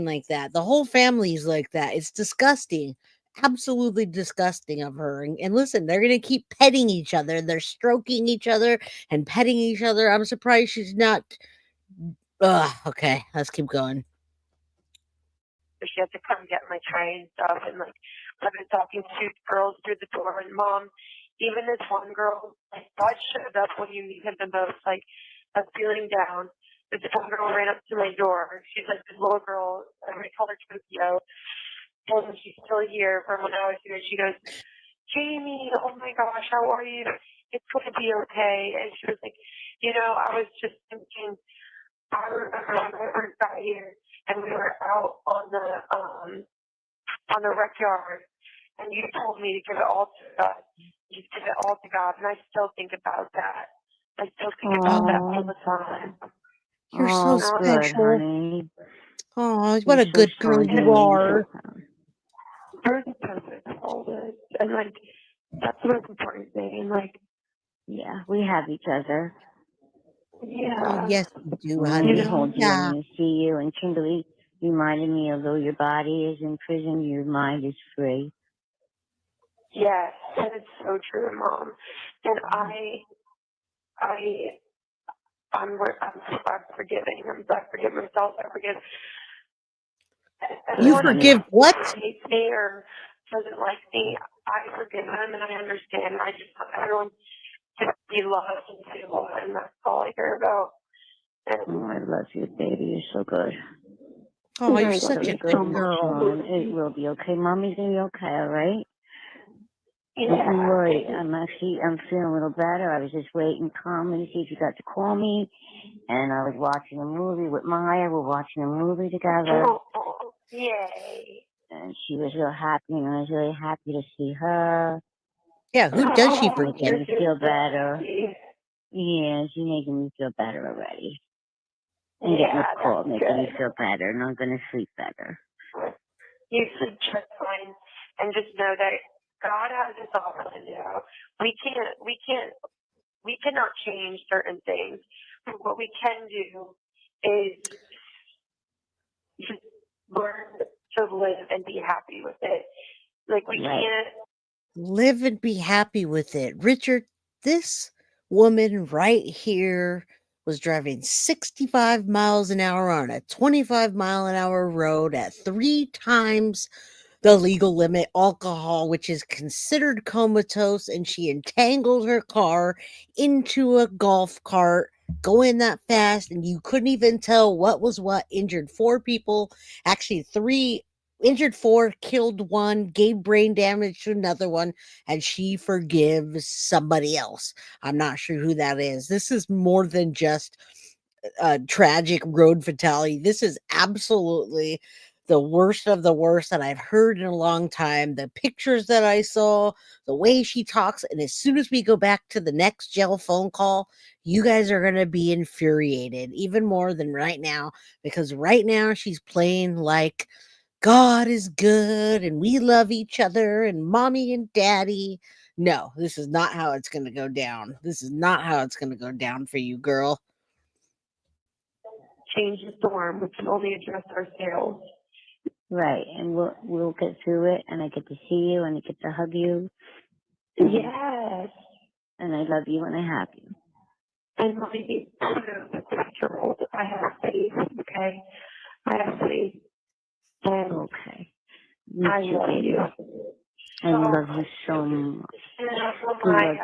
Speaker 2: like that. The whole family's like that. It's disgusting. Absolutely disgusting of her. And listen, they're going to keep petting each other. They're stroking each other and petting each other. I'm surprised she's not. Okay, let's keep going.
Speaker 8: she had to come get my tray and stuff. And like, I've been talking to girls through the door. And Mom, even this one girl, like, God showed up when you need him the most. Like, I was feeling down. This one girl ran up to my door. She's like this little girl. I call her Tokyo. And she's still here from when I was here. She goes, Jamie, oh my gosh, how are you? It's going to be okay. And she was like, I was just thinking, I remember when I first got here and we were out on the rec yard and you told me to give it all to God. You give it all to God. And I still think about that. I still think about that all the time.
Speaker 2: You're so
Speaker 12: good,
Speaker 2: special.
Speaker 12: honey.
Speaker 2: Oh, what a
Speaker 12: so
Speaker 2: good girl
Speaker 12: strong,
Speaker 2: you
Speaker 12: Jamie.
Speaker 2: are.
Speaker 8: You're the perfect all this. And like, that's the most important thing. And like,
Speaker 12: Yeah, we have each other.
Speaker 8: yeah.
Speaker 2: Oh, yes, you do,
Speaker 12: I
Speaker 2: honey.
Speaker 12: hold you
Speaker 2: Yeah.
Speaker 12: and you see you. And Kimberly reminded me, although your body is in prison, your mind is free.
Speaker 8: Yes, that is so true, Mom. And I'm forgiving. I forgive myself. I forgive
Speaker 2: You
Speaker 8: everyone
Speaker 2: forgive
Speaker 8: who
Speaker 2: what?
Speaker 8: hates me or doesn't like me. I forgive them and I understand. I just want everyone to be loved and feel loved, and that's all I care about.
Speaker 12: Oh, I love you, baby. You're so good.
Speaker 2: Oh, you're
Speaker 8: I
Speaker 2: such
Speaker 8: love
Speaker 2: a
Speaker 8: you
Speaker 2: good
Speaker 8: so much,
Speaker 2: girl.
Speaker 8: Mom.
Speaker 12: It will be okay. Mommy's gonna be okay, all right?
Speaker 8: Yeah.
Speaker 12: Don't worry. I'm feeling a little better. I was just waiting calmly to see if you got to call me. And I was watching a movie with Maya. We're watching a movie together.
Speaker 8: Oh, yay.
Speaker 12: And she was real happy, and I was really happy to see her.
Speaker 2: Yeah, who does she
Speaker 12: Making
Speaker 2: forgive?
Speaker 12: me feel better. Yeah, she's making me feel better already. And getting a call, making me feel better, and I'm going to sleep better.
Speaker 8: You sleep just fine. and just know that God has us all planned out. We cannot change certain things. But what we can do is just learn to live and be happy with it. Like we can't
Speaker 2: live and be happy with it. Richard, this woman right here was driving 65 miles an hour on a 25-mile-an-hour road at 3 times the legal limit alcohol, which is considered comatose, and she entangled her car into a golf cart going that fast, and you couldn't even tell what was what. Injured 4 people, actually 3, injured 4, killed 1, gave brain damage to another one, and she forgives somebody else. I'm not sure who that is. This is more than just a tragic road fatality. This is absolutely the worst of the worst that I've heard in a long time. The pictures that I saw, the way she talks, and as soon as we go back to the next jail phone call, you guys are going to be infuriated even more than right now, because right now she's playing like God is good and we love each other and mommy and daddy. No, this is not how it's going to go down. This is not how it's going to go down for you, girl.
Speaker 8: change the storm. We can only address ourselves.
Speaker 12: Right, and we'll get through it, and I get to see you, and I get to hug you.
Speaker 8: Yes.
Speaker 12: And I love you, and I have you.
Speaker 8: And my 6-year-old, I have faith, okay? I have faith. And
Speaker 12: okay.
Speaker 8: I love you.
Speaker 12: I love you so much.
Speaker 8: And that's what okay.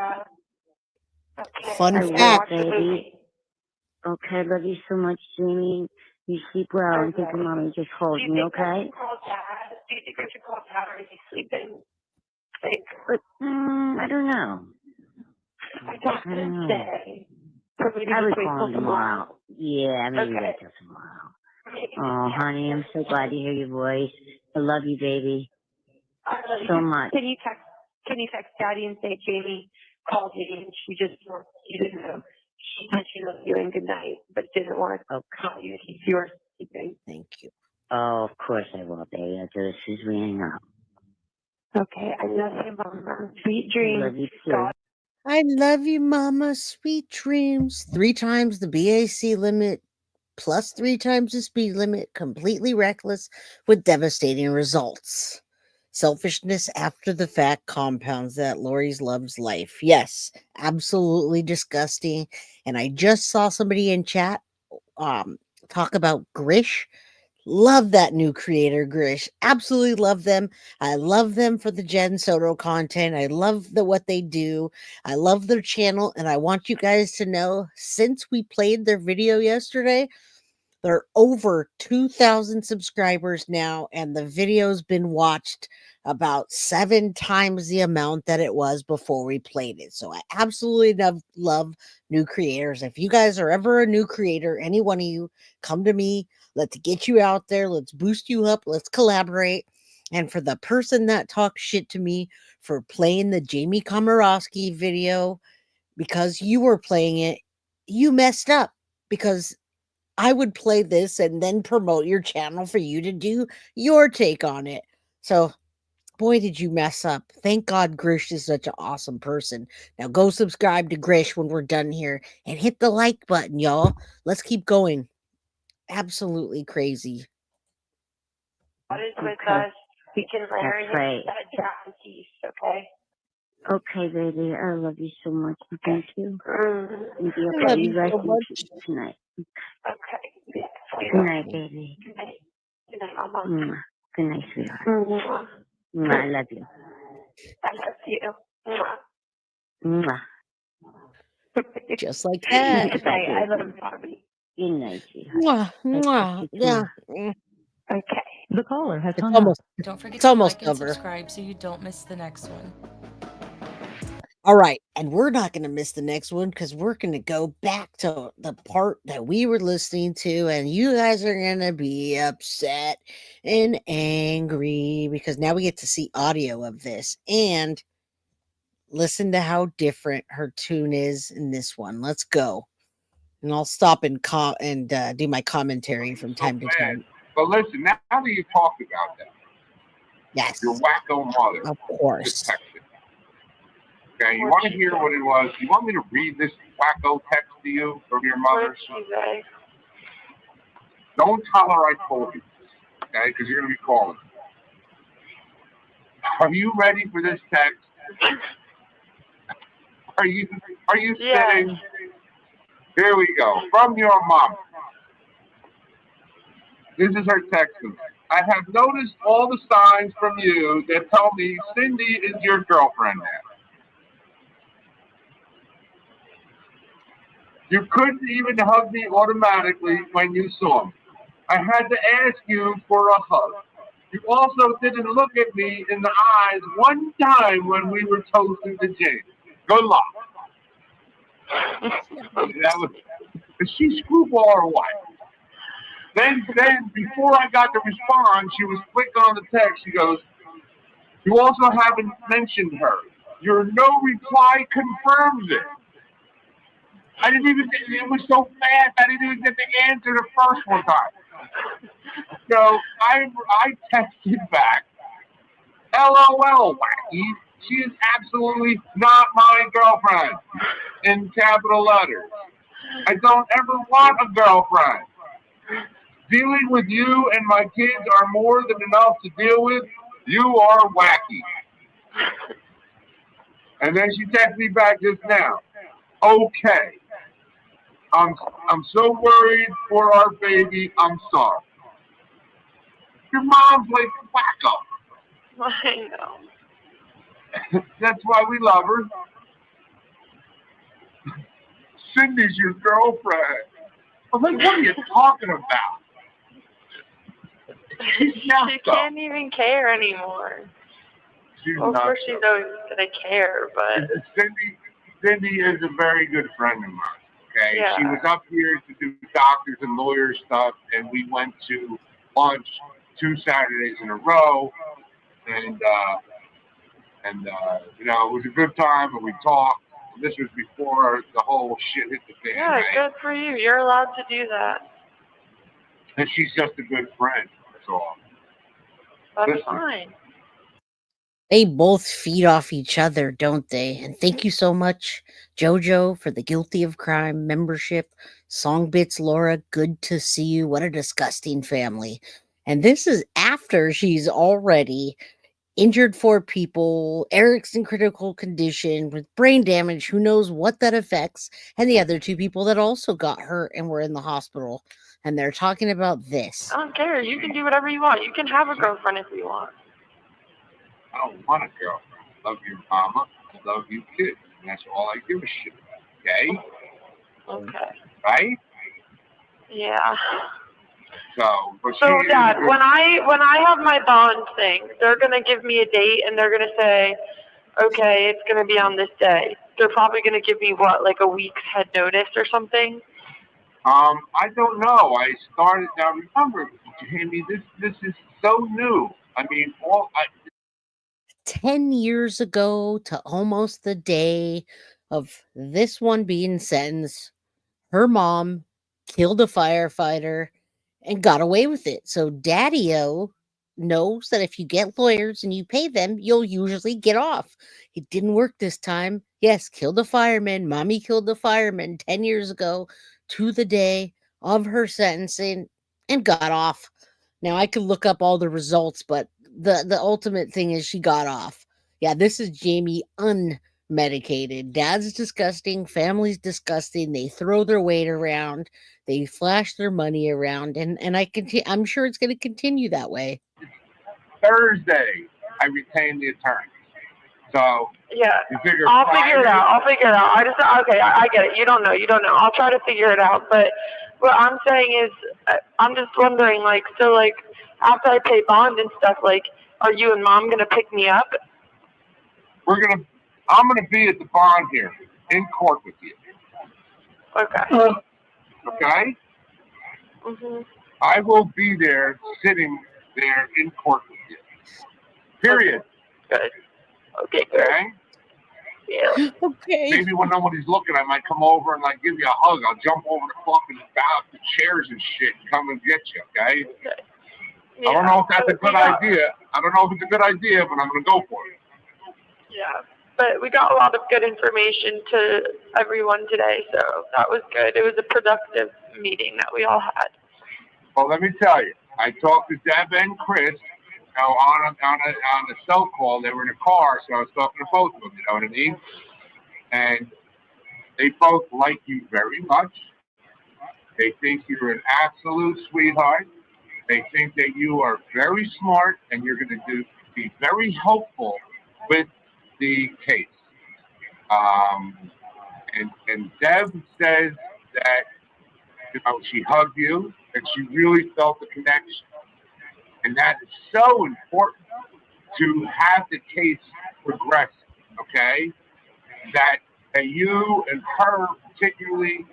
Speaker 2: Fun
Speaker 12: I
Speaker 2: fact.
Speaker 12: love baby. Okay, I love you so much, Jamie. You sleep well, and think of mommy just hold me, okay?
Speaker 8: Do you think I should call Dad, or is he sleeping?
Speaker 12: But, I don't know.
Speaker 8: I talked to him today. So maybe
Speaker 12: I would
Speaker 8: just wait
Speaker 12: call
Speaker 8: till
Speaker 12: him
Speaker 8: tomorrow.
Speaker 12: tomorrow. Yeah, maybe
Speaker 8: Okay.
Speaker 12: wait till tomorrow. Oh, honey, I'm so glad to hear your voice. I love you, baby. So much.
Speaker 8: Can you text Daddy and say Jamie called you and she didn't know. She said she loved you and good night, but didn't want to call you if you were sleeping.
Speaker 2: Thank you.
Speaker 12: Oh, of course I will, baby. I'll do it as soon as we hang up.
Speaker 8: Okay, I love you, Mama. Sweet dreams.
Speaker 12: I love you too.
Speaker 2: I love you, Mama. Sweet dreams. 3 times the BAC limit, plus 3 times the speed limit. Completely reckless with devastating results. Selfishness after the fact compounds that. Lori's loves life. Yes, absolutely disgusting. And I just saw somebody in chat talk about Grish. Love that new creator, Grish. Absolutely love them. I love them for the Jen Soto content. I love what they do. I love their channel, and I want you guys to know, since we played their video yesterday, they're over 2,000 subscribers now, and the video's been watched about 7 times the amount that it was before we played it. So I absolutely love new creators. If you guys are ever a new creator, any one of you, come to me. Let's get you out there. Let's boost you up. Let's collaborate. And for the person that talks shit to me for playing the Jamie Komoroski video because you were playing it, you messed up, because I would play this and then promote your channel for you to do your take on it. So, boy, did you mess up. Thank God Grish is such an awesome person. Now go subscribe to Grish when we're done here and hit the like button, y'all. Let's keep going. Absolutely crazy.
Speaker 8: God is with us. We can learn that down peace, okay?
Speaker 12: Okay, baby. I love you so much. Thank you. And be
Speaker 2: I
Speaker 12: okay.
Speaker 2: love
Speaker 12: You
Speaker 2: you
Speaker 12: rest
Speaker 2: so
Speaker 12: in
Speaker 2: much.
Speaker 12: peace tonight.
Speaker 8: Okay.
Speaker 12: Good night, baby.
Speaker 8: Good night. Good night, Mama.
Speaker 12: Mwah. Good night, sweetheart.
Speaker 8: Mwah.
Speaker 12: Mwah. I love you.
Speaker 8: I love you.
Speaker 12: Mwah.
Speaker 2: Just like that.
Speaker 8: Good night. I love you, Bobby.
Speaker 12: Good night, sweetheart.
Speaker 2: Mwah, mwah. Yeah.
Speaker 8: Okay.
Speaker 14: The caller has
Speaker 2: It's
Speaker 14: hung
Speaker 2: almost,
Speaker 14: up. Don't forget
Speaker 2: it's
Speaker 14: to
Speaker 2: almost
Speaker 14: like and
Speaker 2: over.
Speaker 14: subscribe so you don't miss the next one.
Speaker 2: All right, and we're not going to miss the next one because we're going to go back to the part that we were listening to, and you guys are going to be upset and angry because now we get to see audio of this and listen to how different her tune is in this one. Let's go. And I'll stop and do my commentary from time to time.
Speaker 13: But listen, now that you talked about that,
Speaker 2: Yes.
Speaker 7: Your wacko mother.
Speaker 2: Of course.
Speaker 7: Just texted. Okay, you want to hear what it was? You want me to read this wacko text to you from your mother?
Speaker 8: What did she say?
Speaker 7: Don't tell her I told you, okay? Because you're going to be calling. Are you ready for this text? Are you sitting? Here we go. From your mom. This is her texting. I have noticed all the signs from you that tell me Cindy is your girlfriend now. You couldn't even hug me automatically when you saw me. I had to ask you for a hug. You also didn't look at me in the eyes one time when we were toasting to James. Good luck. She screwball her wife. Then before I got to respond, she was quick on the text. She goes, you also haven't mentioned her. Your no reply confirms it. I didn't even, it was so fast, I didn't even get the answer the first one time. So I texted back, LOL, wacky. She is absolutely not my girlfriend, in capital letters. I don't ever want a girlfriend. Dealing with you and my kids are more than enough to deal with. You are wacky. And then she texted me back just now. Okay. I'm so worried for our baby. I'm sorry. Your mom's like wacko.
Speaker 8: I know.
Speaker 7: That's why we love her. Cindy's your girlfriend. I'm like, what are you talking about?
Speaker 8: She can't even care anymore. Well, of course she's always gonna care, but
Speaker 7: Cindy is a very good friend of mine. Okay,
Speaker 8: yeah.
Speaker 7: She was up here to do doctors and lawyers stuff, and we went to lunch 2 Saturdays in a row, and you know, it was a good time, and we talked. This was before the whole shit hit the fan.
Speaker 8: Yeah,
Speaker 7: right?
Speaker 8: good for you. You're allowed to do that.
Speaker 7: And she's just a good friend. That's all.
Speaker 8: That's fine.
Speaker 2: They both feed off each other, don't they? And thank you so much, JoJo, for the Guilty of Crime membership. Songbits Laura, good to see you. What a disgusting family. And this is after she's already injured 4 people, Eric's in critical condition with brain damage, who knows what that affects, and the other 2 people that also got hurt and were in the hospital. And they're talking about this.
Speaker 8: I don't care. You can do whatever you want. You can have a girlfriend if you want.
Speaker 7: I don't want a girlfriend. I love your mama. I love you kids. And that's all I give a shit about. Okay?
Speaker 8: Okay.
Speaker 7: Right?
Speaker 8: Yeah.
Speaker 7: So
Speaker 8: Dad, when I have my bond thing, they're gonna give me a date and they're gonna say, okay, it's gonna be on this day. They're probably gonna give me what, like a week's head notice or something?
Speaker 7: I don't know. I started now. Remember, Jamie, this is so new. I mean,
Speaker 2: 10 years ago to almost the day of this one being sentenced, her mom killed a firefighter and got away with it. So Daddy-O knows that if you get lawyers and you pay them, you'll usually get off. It didn't work this time. Yes, killed a fireman. Mommy killed the fireman 10 years ago to the day of her sentencing and got off. Now, I could look up all the results, but the ultimate thing is she got off. Yeah, this is Jamie unmedicated. Dad's disgusting. Family's disgusting. They throw their weight around. They flash their money around. And I'm sure it's going to continue that way.
Speaker 7: Thursday, I retained the attorney. So
Speaker 8: yeah,
Speaker 7: you figure
Speaker 8: I'll figure it out. I get it. You don't know. I'll try to figure it out. But what I'm saying is, I'm just wondering, like, so, like, after I pay bond and stuff, like, are you and Mom gonna pick me up?
Speaker 7: I'm gonna be at the bond hearing in court with you.
Speaker 8: Okay.
Speaker 7: Okay.
Speaker 8: Mhm.
Speaker 7: I will be there, sitting there in court with you. Period.
Speaker 8: Good. Okay, good.
Speaker 7: Okay?
Speaker 8: Yeah.
Speaker 2: Okay.
Speaker 7: Maybe when nobody's looking, I might come over and, like, give you a hug. I'll jump over the fucking chairs and shit and come and get you, okay?
Speaker 13: I don't know if that's a good idea. I don't know if it's a good idea, but I'm going to go for it.
Speaker 8: Yeah, but we got a lot of good information to everyone today, so that was good. It was a productive meeting that we all had.
Speaker 13: Well, let me tell you, I talked to Deb and Chris, on a cell call. They were in a car, so I was talking to both of them. You know what I mean? And they both like you very much. They think you're an absolute sweetheart. They think that you are very smart and you're going to be very helpful with the case. And Deb says that she hugged you and she really felt the connection. And that is so important to have the case progress, okay? That you and her particularly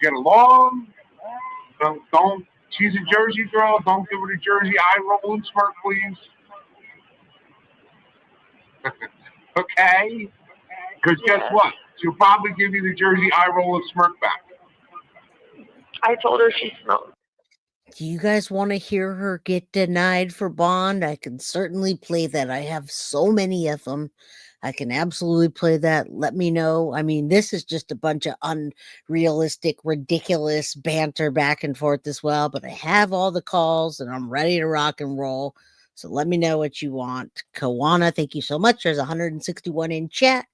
Speaker 13: get along. Don't. She's a Jersey girl. Don't give her the Jersey eye roll and smirk, please. Okay? Because guess what? She'll probably give you the Jersey eye roll and smirk back.
Speaker 8: I told her she smoked.
Speaker 2: Do you guys want to hear her get denied for bond? I can certainly play that. I have so many of them. I can absolutely play that. Let me know. I mean, this is just a bunch of unrealistic, ridiculous banter back and forth as well, but I have all the calls and I'm ready to rock and roll. So let me know what you want. Kawana, thank you so much. There's 161 in chat.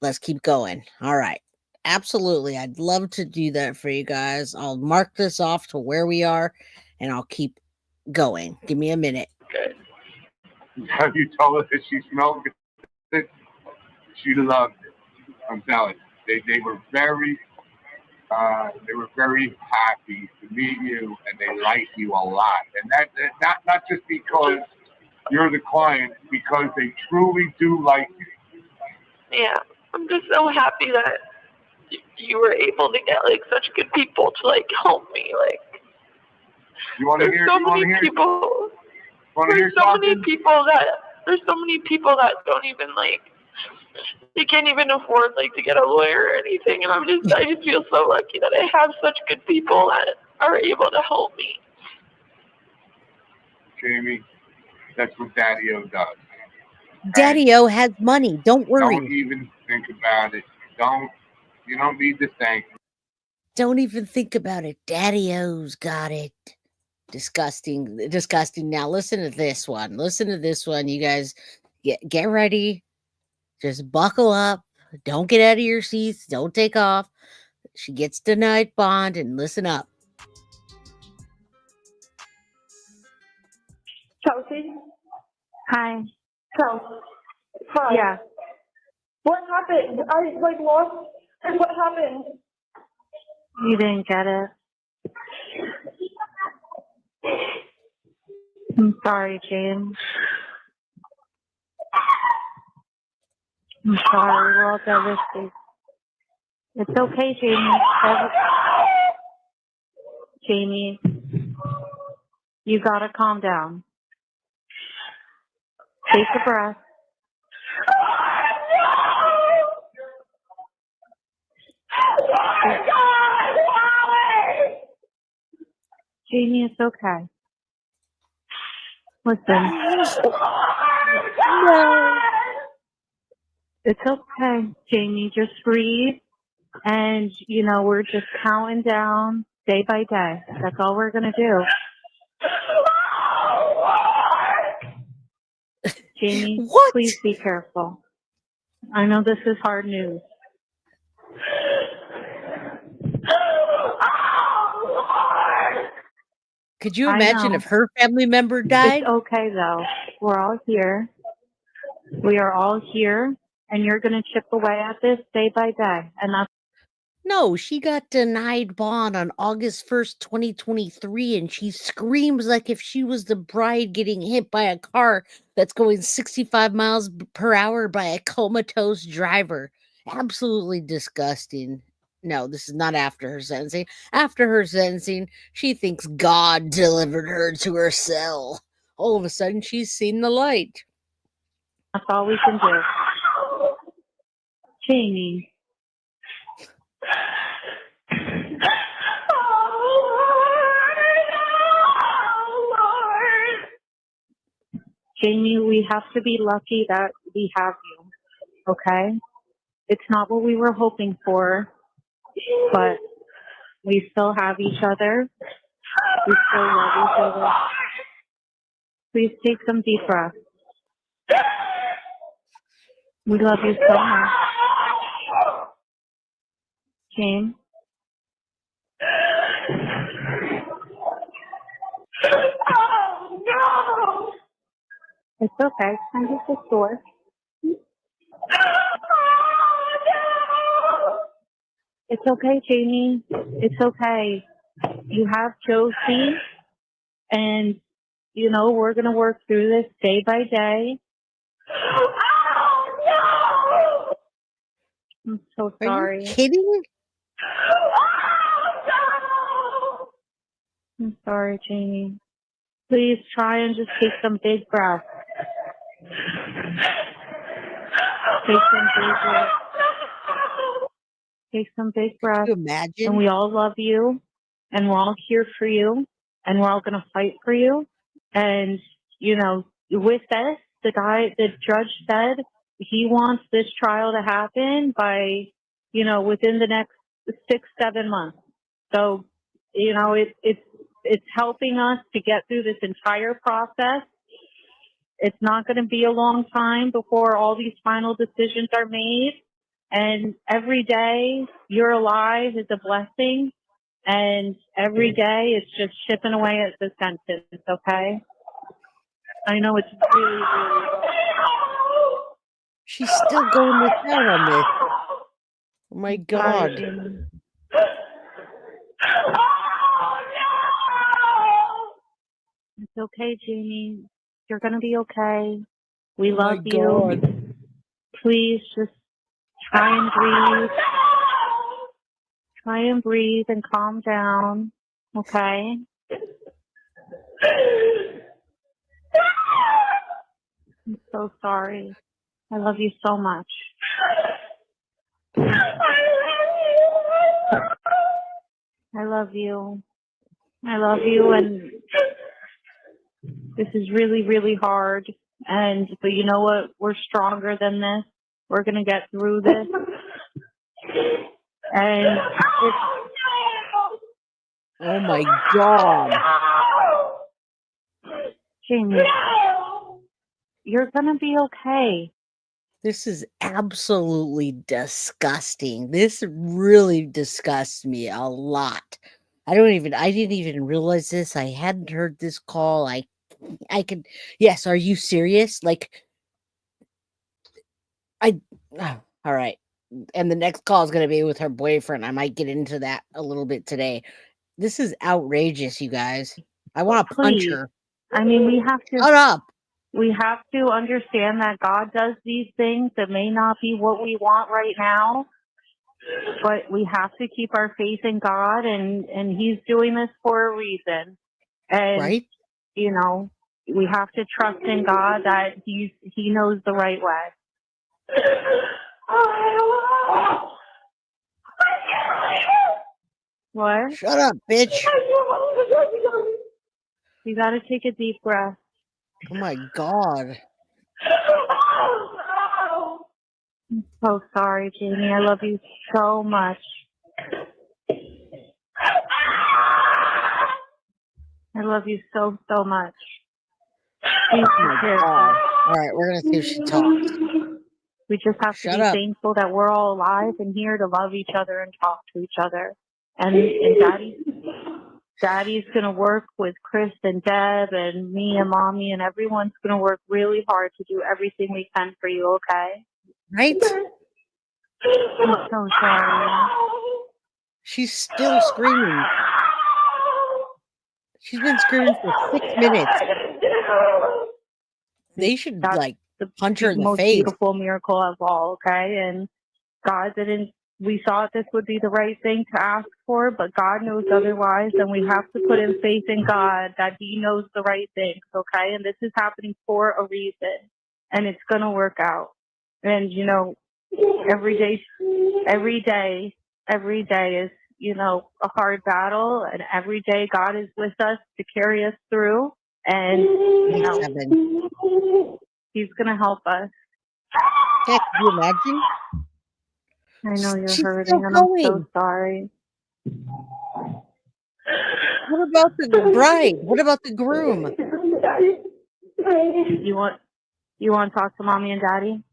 Speaker 2: Let's keep going. All right. Absolutely. I'd love to do that for you guys. I'll mark this off to where we are and I'll keep going. Give me a minute.
Speaker 8: Good.
Speaker 13: Have you told her that she smelled it? She loved it. I'm telling you. They were very happy to meet you and they like you a lot. And that not just because you're the client, because they truly do like you.
Speaker 8: Yeah, I'm just so happy that you were able to get like such good people to like help me. Like, there's so many people that don't even like, they can't even afford like to get a lawyer or anything, and I just feel so lucky that I have such good people that are able to help me.
Speaker 13: Jamie, that's what Daddy-O does.
Speaker 2: Daddy-O has money. Don't worry.
Speaker 13: Don't even think about it. You don't need to thank me.
Speaker 2: Don't even think about it. Daddy-O's got it. Disgusting. Now listen to this one. You guys get ready. Just buckle up. Don't get out of your seats. Don't take off. She gets denied bond and listen up.
Speaker 8: Chelsea?
Speaker 12: Hi.
Speaker 8: Chelsea? Hi.
Speaker 12: Yeah.
Speaker 8: What happened? I lost. What happened?
Speaker 12: You didn't get it. I'm sorry, James. I'm sorry. We're all devastated. It's okay, Jamie. Jamie, you gotta calm down. Take a breath. Jamie, it's okay. Listen. No. It's okay, Jamie. Just breathe. And, we're just counting down day by day. That's all we're going to do. Jamie, please be careful. I know this is hard news.
Speaker 2: Could you imagine if her family member died?
Speaker 12: It's okay, though. We're all here. We are all here, and you're going to chip away at this day by day. And that's
Speaker 2: No, she got denied bond on August 1st, 2023, and she screams like if she was the bride getting hit by a car that's going 65 miles per hour by a comatose driver. Absolutely disgusting. No, this is not after her sentencing. After her sentencing, she thinks God delivered her to her cell. All of a sudden, she's seen the light.
Speaker 12: That's all we can do. Jamie. Jamie, we have to be lucky that we have you, okay? It's not what we were hoping for, but we still have each other. We still love each other. Please take some deep breaths. We love you so much. James?
Speaker 8: Oh, no!
Speaker 12: It's okay. I'm just a store. It's okay, Jamie. It's okay. You have Josie, and, you know, we're going to work through this day by day. I'm so sorry.
Speaker 2: Are you kidding?
Speaker 12: I'm sorry, Jamie. Please try and just take some big breaths. Take some big breaths. Take some big breaths.
Speaker 2: Can you imagine?
Speaker 12: And we all love you, and we're all here for you, and we're all going to fight for you. And, you know, with this, the judge said he wants this trial to happen by, you know, within the next 6-7 months. So, you know, it's helping us to get through this entire process. It's not going to be a long time before all these final decisions are made. And every day you're alive is a blessing. And every day it's just chipping away at the sentence, okay? I know it's really, really...
Speaker 2: She's still going to town on this. Oh my God.
Speaker 12: It's okay, Jamie. You're going to be okay. We
Speaker 2: Oh
Speaker 12: love
Speaker 2: my
Speaker 12: you.
Speaker 2: God.
Speaker 12: Please just try and breathe. Try and breathe and calm down, okay? I'm so sorry. I love you so much. I love you. I love you, and this is really, really hard. But you know what? We're stronger than this. We're gonna get through this. And
Speaker 2: Oh my God.
Speaker 12: Jamie, you're gonna be okay.
Speaker 2: This is absolutely disgusting. This really disgusts me a lot. I didn't even realize this. I hadn't heard this call. I could, yes, are you serious? Like, all right. And the next call is going to be with her boyfriend. I might get into that a little bit today. This is outrageous, you guys. I want to punch her.
Speaker 12: I mean, we have to...
Speaker 2: Shut up.
Speaker 12: We have to understand that God does these things that may not be what we want right now, but we have to keep our faith in God, and He's doing this for a reason. And,
Speaker 2: right?
Speaker 12: You know, we have to trust in God that He knows the right way. What?
Speaker 2: Shut up, bitch.
Speaker 12: You got to take a deep breath.
Speaker 2: Oh my God.
Speaker 12: I'm so sorry, Jamie. I love you so much. I love you so, so much. Please
Speaker 2: Oh my God. All right, we're going to see if she talks.
Speaker 12: We just have to
Speaker 2: Shut
Speaker 12: be
Speaker 2: up.
Speaker 12: thankful that we're all alive and here to love each other and talk to each other. And Daddy's going to work with Chris and Deb and me and Mommy, and everyone's going to work really hard to do everything we can for you, okay?
Speaker 2: Right?
Speaker 12: I'm so sorry.
Speaker 2: She's still screaming. She's been screaming for 6 minutes. They should, like, punch her in the
Speaker 12: most
Speaker 2: face.
Speaker 12: Beautiful miracle of all, okay? And God didn't... We thought this would be the right thing to ask for, but God knows otherwise, and we have to put in faith in God that He knows the right things, okay? And this is happening for a reason, and it's going to work out. And, you know, every day is, you know, a hard battle, and every day God is with us to carry us through. And, you know,
Speaker 2: 27.
Speaker 12: he's going to help us.
Speaker 2: Yeah, can you imagine?
Speaker 12: I know you're
Speaker 2: She's
Speaker 12: hurting,
Speaker 2: still
Speaker 12: and I'm so
Speaker 2: going.
Speaker 12: sorry.
Speaker 2: What about the bride? What about the groom?
Speaker 12: You want to talk to mommy and daddy?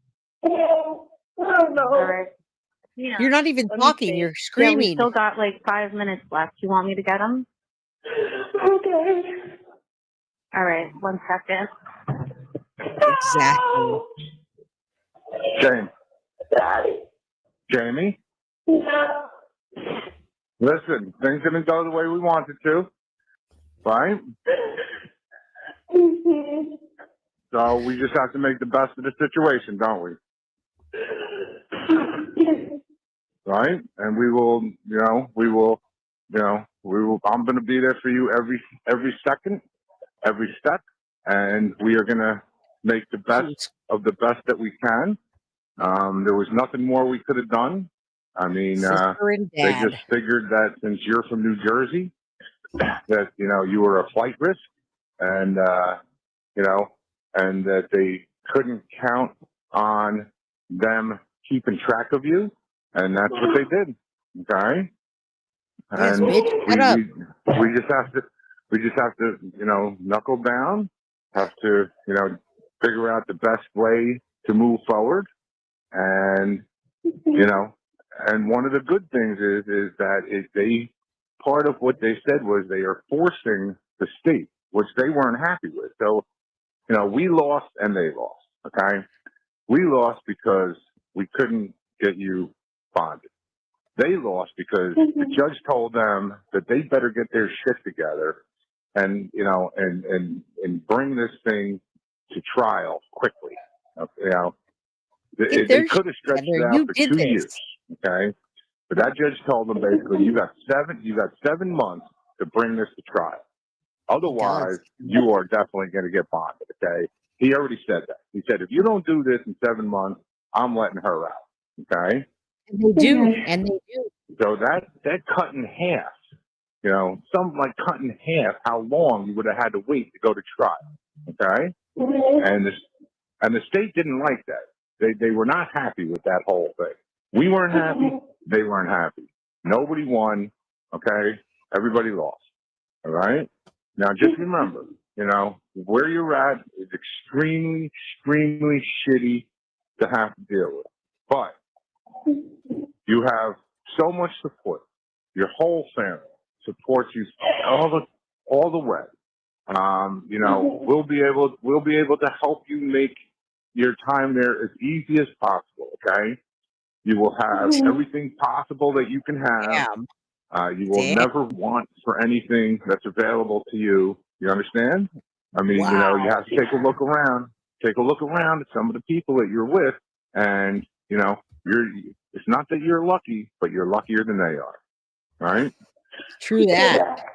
Speaker 8: Oh, no.
Speaker 12: All right. Yeah.
Speaker 2: You're not even
Speaker 12: Let me
Speaker 2: talking.
Speaker 12: see.
Speaker 2: You're
Speaker 12: Yeah, we
Speaker 2: screaming.
Speaker 12: still got like 5 minutes left. You want me to get them?
Speaker 8: Okay.
Speaker 12: All right. 1 second.
Speaker 2: Exactly.
Speaker 13: Jamie.
Speaker 8: Daddy.
Speaker 13: Jamie?
Speaker 8: No.
Speaker 13: Listen, things didn't go the way we wanted to, right? So we just have to make the best of the situation, don't we? Right? And we will, I'm going to be there for you every second, every step, and we are going to make the best of the best that we can. There was nothing more we could have done. I mean,
Speaker 2: Sister and
Speaker 13: they
Speaker 2: dad.
Speaker 13: just figured that since you're from New Jersey, that, you were a flight risk, and, and that they couldn't count on them keeping track of you, and that's what they did. Okay?
Speaker 2: Yes,
Speaker 13: And
Speaker 2: bitch, shut up.
Speaker 13: we just have to, knuckle down, have to, figure out the best way to move forward. And, and one of the good things is that part of what they said was they are forcing the state, which they weren't happy with. So, we lost and they lost. Okay. We lost because we couldn't get you bonded. They lost because the judge told them that they better get their shit together and, and bring this thing to trial quickly. They could have stretched it out for 2 years. Okay. But that judge told them basically, you got 7 months to bring this to trial. Otherwise, you are definitely going to get bonded. Okay. He already said that. He said, if you don't do this in 7 months, I'm letting her out. Okay.
Speaker 2: And they do. And they do.
Speaker 13: So that cut in half, something like cut in half how long you would have had to wait to go to trial. Okay. And the state didn't like that. They were not happy with that whole thing. We weren't happy. They weren't happy. Nobody won. Okay. Everybody lost. All right. Now just remember, where you're at is extremely, extremely shitty to have to deal with. But you have so much support. Your whole family supports you all the way. We'll be able to help you make your time there as easy as possible. Okay. You will have everything possible that you can have. You will never want for anything that's available to you. You understand? I mean, you have to take a look around. Take a look around at some of the people that you're with, and it's not that you're lucky, but you're luckier than they are. Right?
Speaker 2: True that.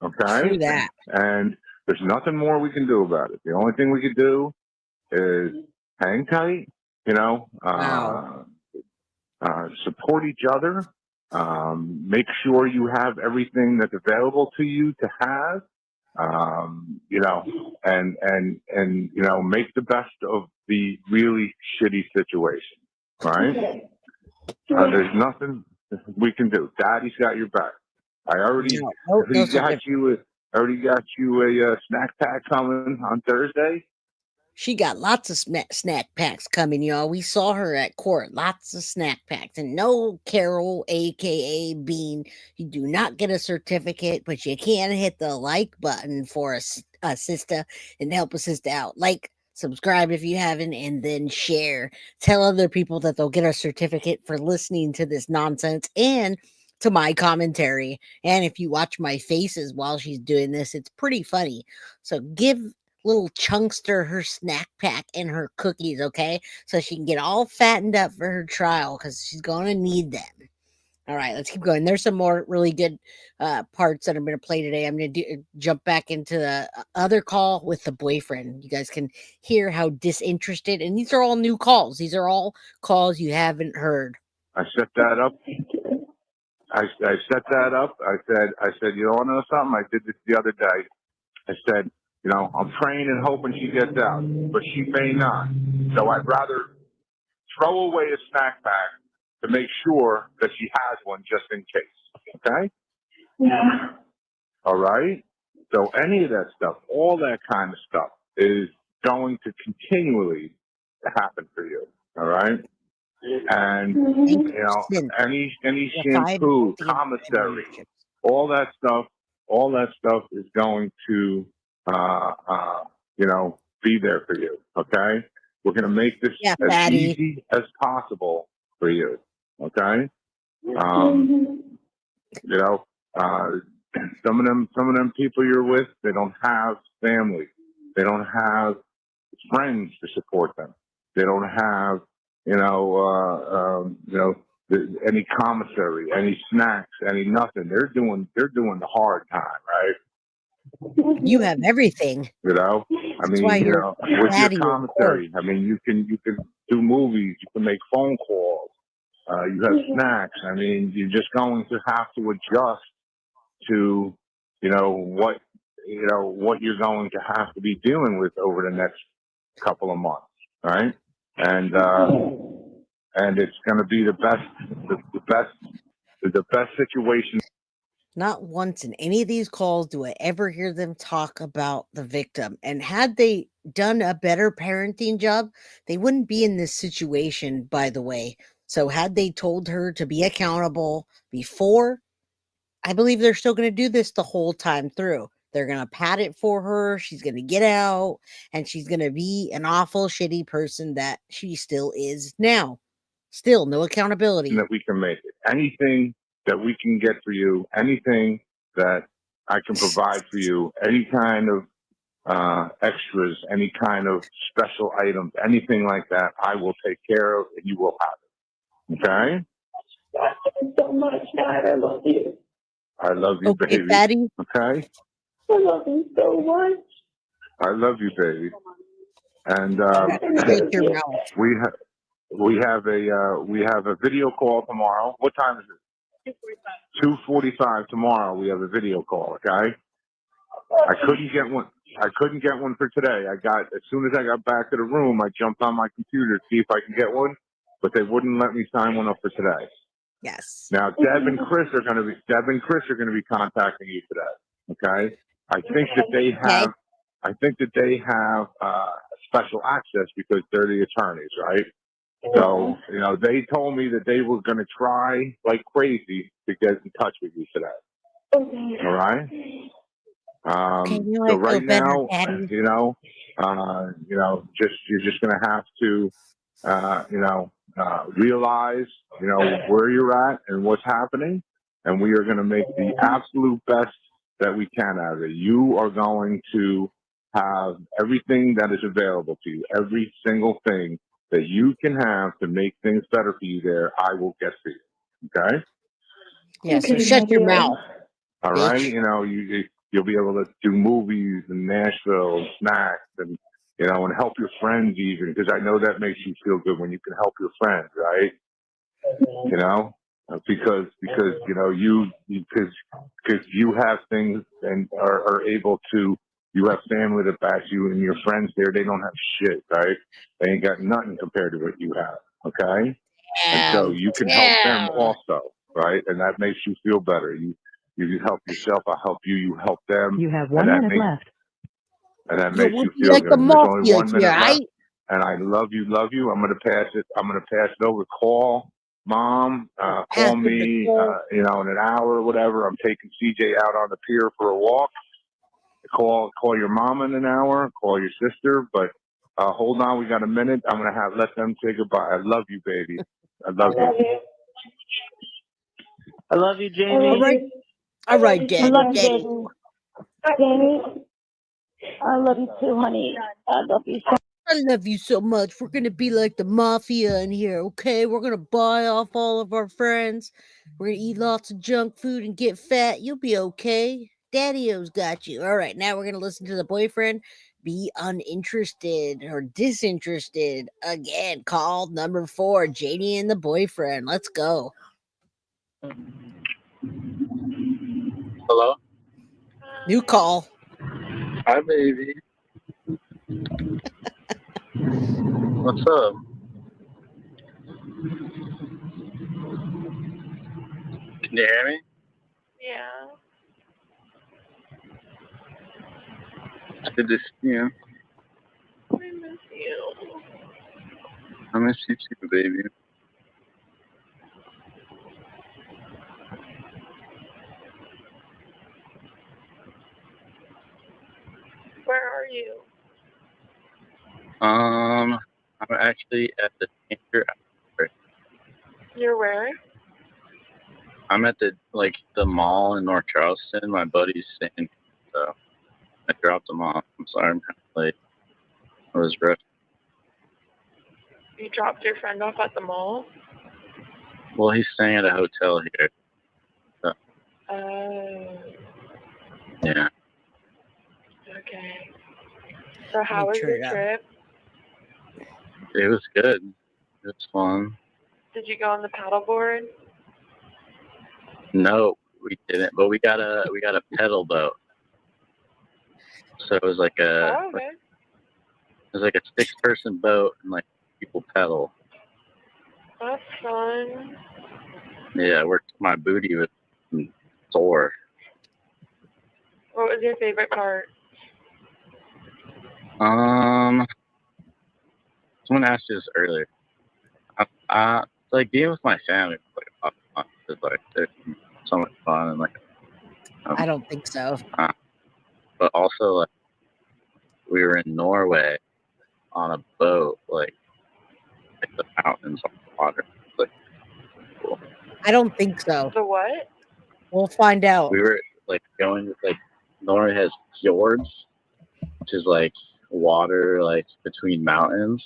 Speaker 13: Okay.
Speaker 2: True that.
Speaker 13: And there's nothing more we can do about it. The only thing we can do is hang tight. Support each other. Make sure you have everything that's available to you to have. And make the best of the really shitty situation. Right? There's nothing we can do. Daddy's got your back. I already got you a snack pack coming on Thursday.
Speaker 2: She got lots of snack packs coming, y'all. We saw her at court. Lots of snack packs. And no, Carol, a.k.a. Bean, you do not get a certificate, but you can hit the like button for a sister and help a sister out. Like, subscribe if you haven't, and then share. Tell other people that they'll get a certificate for listening to this nonsense and to my commentary. And if you watch my faces while she's doing this, it's pretty funny. So give little chunkster her snack pack and her cookies, okay? So she can get all fattened up for her trial because she's going to need them. All right, let's keep going. There's some more really good parts that I'm going to play today. I'm going to jump back into the other call with the boyfriend. You guys can hear how disinterested, and these are all new calls. These are all calls you haven't heard.
Speaker 13: I set that up. I set that up. I said, you want to know something? I did this the other day. I said, You know, I'm praying and hoping she gets out, but she may not. So I'd rather throw away a snack pack to make sure that she has one just in case. Okay?
Speaker 8: Yeah.
Speaker 13: All right? So any of that stuff, all that kind of stuff is going to continually happen for you. All right? And, you know, any shampoo, commissary, all that stuff is going to, you know, be there for you. Okay? We're going to make this as easy as possible for you. Okay? You know, some of them people you're with, they don't have family. They don't have friends to support them. They don't have, any commissary, any snacks, any nothing. They're doing the hard time, right?
Speaker 2: You have everything.
Speaker 13: You know, I mean, you know, with your commissary, I mean, you can do movies, you can make phone calls, you have snacks. I mean, you're just going to have to adjust to, what you're going to have to be dealing with over the next couple of months, right? And it's going to be the best situation.
Speaker 2: Not once in any of these calls do I ever hear them talk about the victim. And had they done a better parenting job, they wouldn't be in this situation, by the way. So had they told her to be accountable before, I believe they're still going to do this the whole time through. They're going to pat it for her. She's going to get out and she's going to be an awful, shitty person that she still is now. Still no accountability.
Speaker 13: That we can make it. Anything that we can get for you, anything that I can provide for you, any kind of extras, any kind of special items, anything like that, I will take care of and you will have it. Okay?
Speaker 8: Thank you so much, Dad. I love you.
Speaker 13: I love you, baby.
Speaker 2: Daddy.
Speaker 13: Okay?
Speaker 8: I love you so much.
Speaker 13: I love you, baby. And we have a video call tomorrow. What time is it? 2:45 tomorrow. We have a video call. Okay. I couldn't get one for today. As soon as I got back to the room, I jumped on my computer to see if I can get one, but they wouldn't let me sign one up for today.
Speaker 2: Yes.
Speaker 13: Now Deb and Chris are going to be contacting you today. Okay. I think that they have special access because they're the attorneys, right? So, they told me that they were going to try like crazy to get in touch with you today. All right. So right now, you're just going to have to, realize, where you're at and what's happening. And we are going to make the absolute best that we can out of it. You are going to have everything that is available to you, every single thing that you can have to make things better for you there, I will get for you. Okay?
Speaker 2: Yeah, so shut your mouth.
Speaker 13: All right? You'll be able to do movies in Nashville, snacks, and, and help your friends even, because I know that makes you feel good when you can help your friends, right? Because you have things and are able to, you have family that backs you, and your friends there, they don't have shit, right? They ain't got nothing compared to what you have, okay? And so you can help them also, right? And that makes you feel better. You help yourself, I help you, you help them.
Speaker 14: You have 1 minute left.
Speaker 13: And that makes you feel good. There's only 1 minute left. And I love you. I'm gonna pass it over. Call Mom, call me, in an hour or whatever. I'm taking CJ out on the pier for a walk. Call your mom in an hour. Call your sister. But hold on, we got a minute. I'm gonna let them say goodbye. I love you, baby. I love you.
Speaker 15: I love you, Jamie.
Speaker 2: All right, Daddy.
Speaker 12: I love you, Jamie. I love you too, honey. I love you so.
Speaker 2: I love you so much. We're going to be like the mafia in here, okay? We're going to buy off all of our friends. We're going to eat lots of junk food and get fat. You'll be okay. Daddy-O's got you. All right, now we're going to listen to the boyfriend be uninterested or disinterested. Again, call number 4, Jamie and the boyfriend. Let's go.
Speaker 16: Hello?
Speaker 2: New call.
Speaker 15: Hi, baby. What's up? Can you hear me?
Speaker 8: Yeah.
Speaker 15: It's good to see you.
Speaker 8: I miss you.
Speaker 15: I miss you too, baby.
Speaker 8: Where are you?
Speaker 15: I'm actually at the Tinker.
Speaker 8: You're where?
Speaker 15: I'm at the mall in North Charleston. My buddy's staying, so I dropped him off. I'm sorry, I'm kind of late. I was rough.
Speaker 8: You dropped your friend off at the mall?
Speaker 15: Well, he's staying at a hotel here. So,
Speaker 8: Oh,
Speaker 15: yeah.
Speaker 8: okay. So how was your trip?
Speaker 15: It was good. It was fun.
Speaker 8: Did you go on the paddleboard?
Speaker 15: No, we didn't, but we got a pedal boat. So it was like
Speaker 8: Oh, okay.
Speaker 15: it was like a 6-person boat and like people pedal.
Speaker 8: That's fun.
Speaker 15: Yeah, my booty was sore.
Speaker 8: What was your favorite part?
Speaker 15: Someone asked you this earlier. Like being with my family was like a lot of fun. It's like there's so much fun and like.
Speaker 2: I don't think so.
Speaker 15: But also like we were in Norway on a boat, like the mountains on the water. It's like cool.
Speaker 2: I don't think so.
Speaker 8: The what?
Speaker 2: We'll find out.
Speaker 15: We were like going like Norway has fjords, which is like water like between mountains.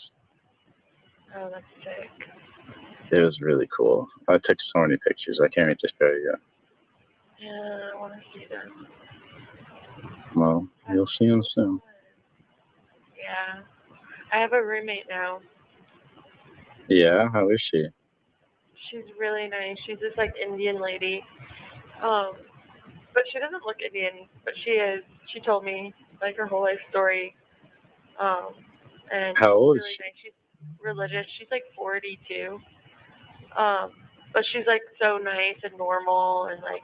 Speaker 8: Oh, that's sick.
Speaker 15: It was really cool. I took so many pictures. I can't wait to show you.
Speaker 8: Yeah, I want to see them.
Speaker 15: Well, you'll see them soon.
Speaker 8: Yeah. I have a roommate now.
Speaker 15: Yeah, how is she?
Speaker 8: She's really nice. She's this like Indian lady. But she doesn't look Indian, but she is. She told me like her whole life story. And
Speaker 15: How old
Speaker 8: she's
Speaker 15: is
Speaker 8: really nice. She's religious. She's like 42. But she's like so nice and normal, and like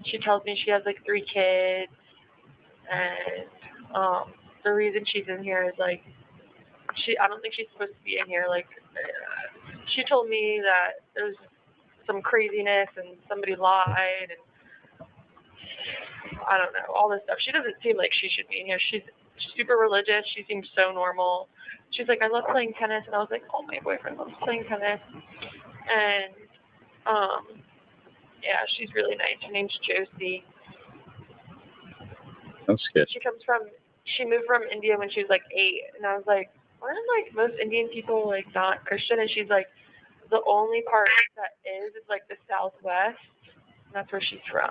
Speaker 8: she tells me she has like 3 kids, and the reason she's in here is like I don't think she's supposed to be in here. Like she told me that there's some craziness and somebody lied and I don't know, all this stuff. She doesn't seem like she should be in here. She's super religious. She seems so normal. She's like, I love playing tennis, and I was like, oh, my boyfriend loves playing tennis. And yeah, she's really nice. Her name's Josie.
Speaker 15: That's good.
Speaker 8: She moved from India when she was like 8, and I was like, aren't like most Indian people like not Christian? And she's like, the only part that is like the Southwest, and that's where she's from.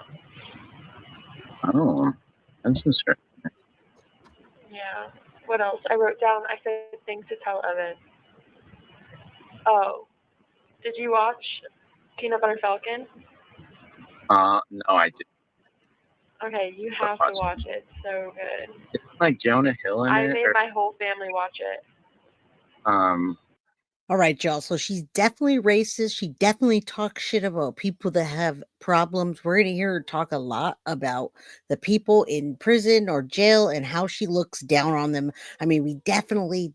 Speaker 15: Oh, that's interesting.
Speaker 8: Yeah. What else? I wrote down, I said things to tell Evan. Oh, did you watch Peanut Butter Falcon?
Speaker 15: No, I didn't.
Speaker 8: Okay, you have to watch it. It's so good.
Speaker 15: It's like Jonah Hill in it.
Speaker 8: I made my whole family watch it.
Speaker 2: All right, y'all. So she's definitely racist. She definitely talks shit about people that have problems. We're going to hear her talk a lot about the people in prison or jail and how she looks down on them. I mean, we definitely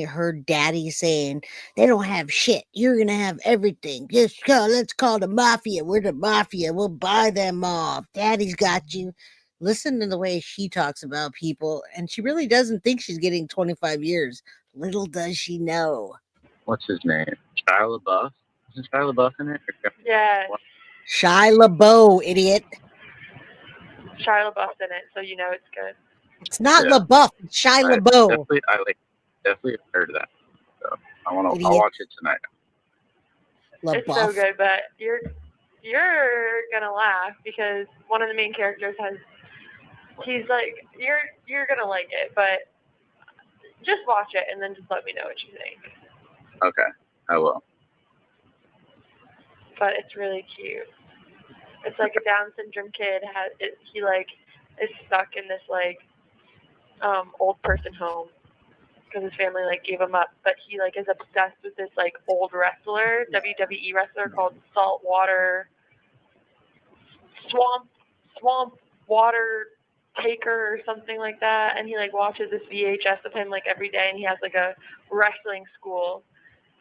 Speaker 2: heard Daddy saying, they don't have shit. You're going to have everything. Let's call the mafia. We're the mafia. We'll buy them off. Daddy's got you. Listen to the way she talks about people. And she really doesn't think she's getting 25 years. Little does she know.
Speaker 15: What's his name? Shia LaBeouf? Isn't Shia LaBeouf in it?
Speaker 8: Yeah.
Speaker 2: Shia LaBeouf, idiot.
Speaker 8: Shia LaBeouf's in it, so you know it's good.
Speaker 2: It's not LaBeouf, it's Shia LaBeouf.
Speaker 15: Definitely heard of that. So I'll watch it tonight.
Speaker 8: It's so good, but you're gonna laugh because one of the main characters he's like, you're gonna like it, but just watch it and then just let me know what you think.
Speaker 15: Okay, I will.
Speaker 8: But it's really cute. It's like a Down syndrome kid he like is stuck in this like old person home because his family like gave him up. But he like is obsessed with this like old wrestler, WWE wrestler called Saltwater Swamp Water Taker or something like that. And he like watches this VHS of him like every day, and he has like a wrestling school.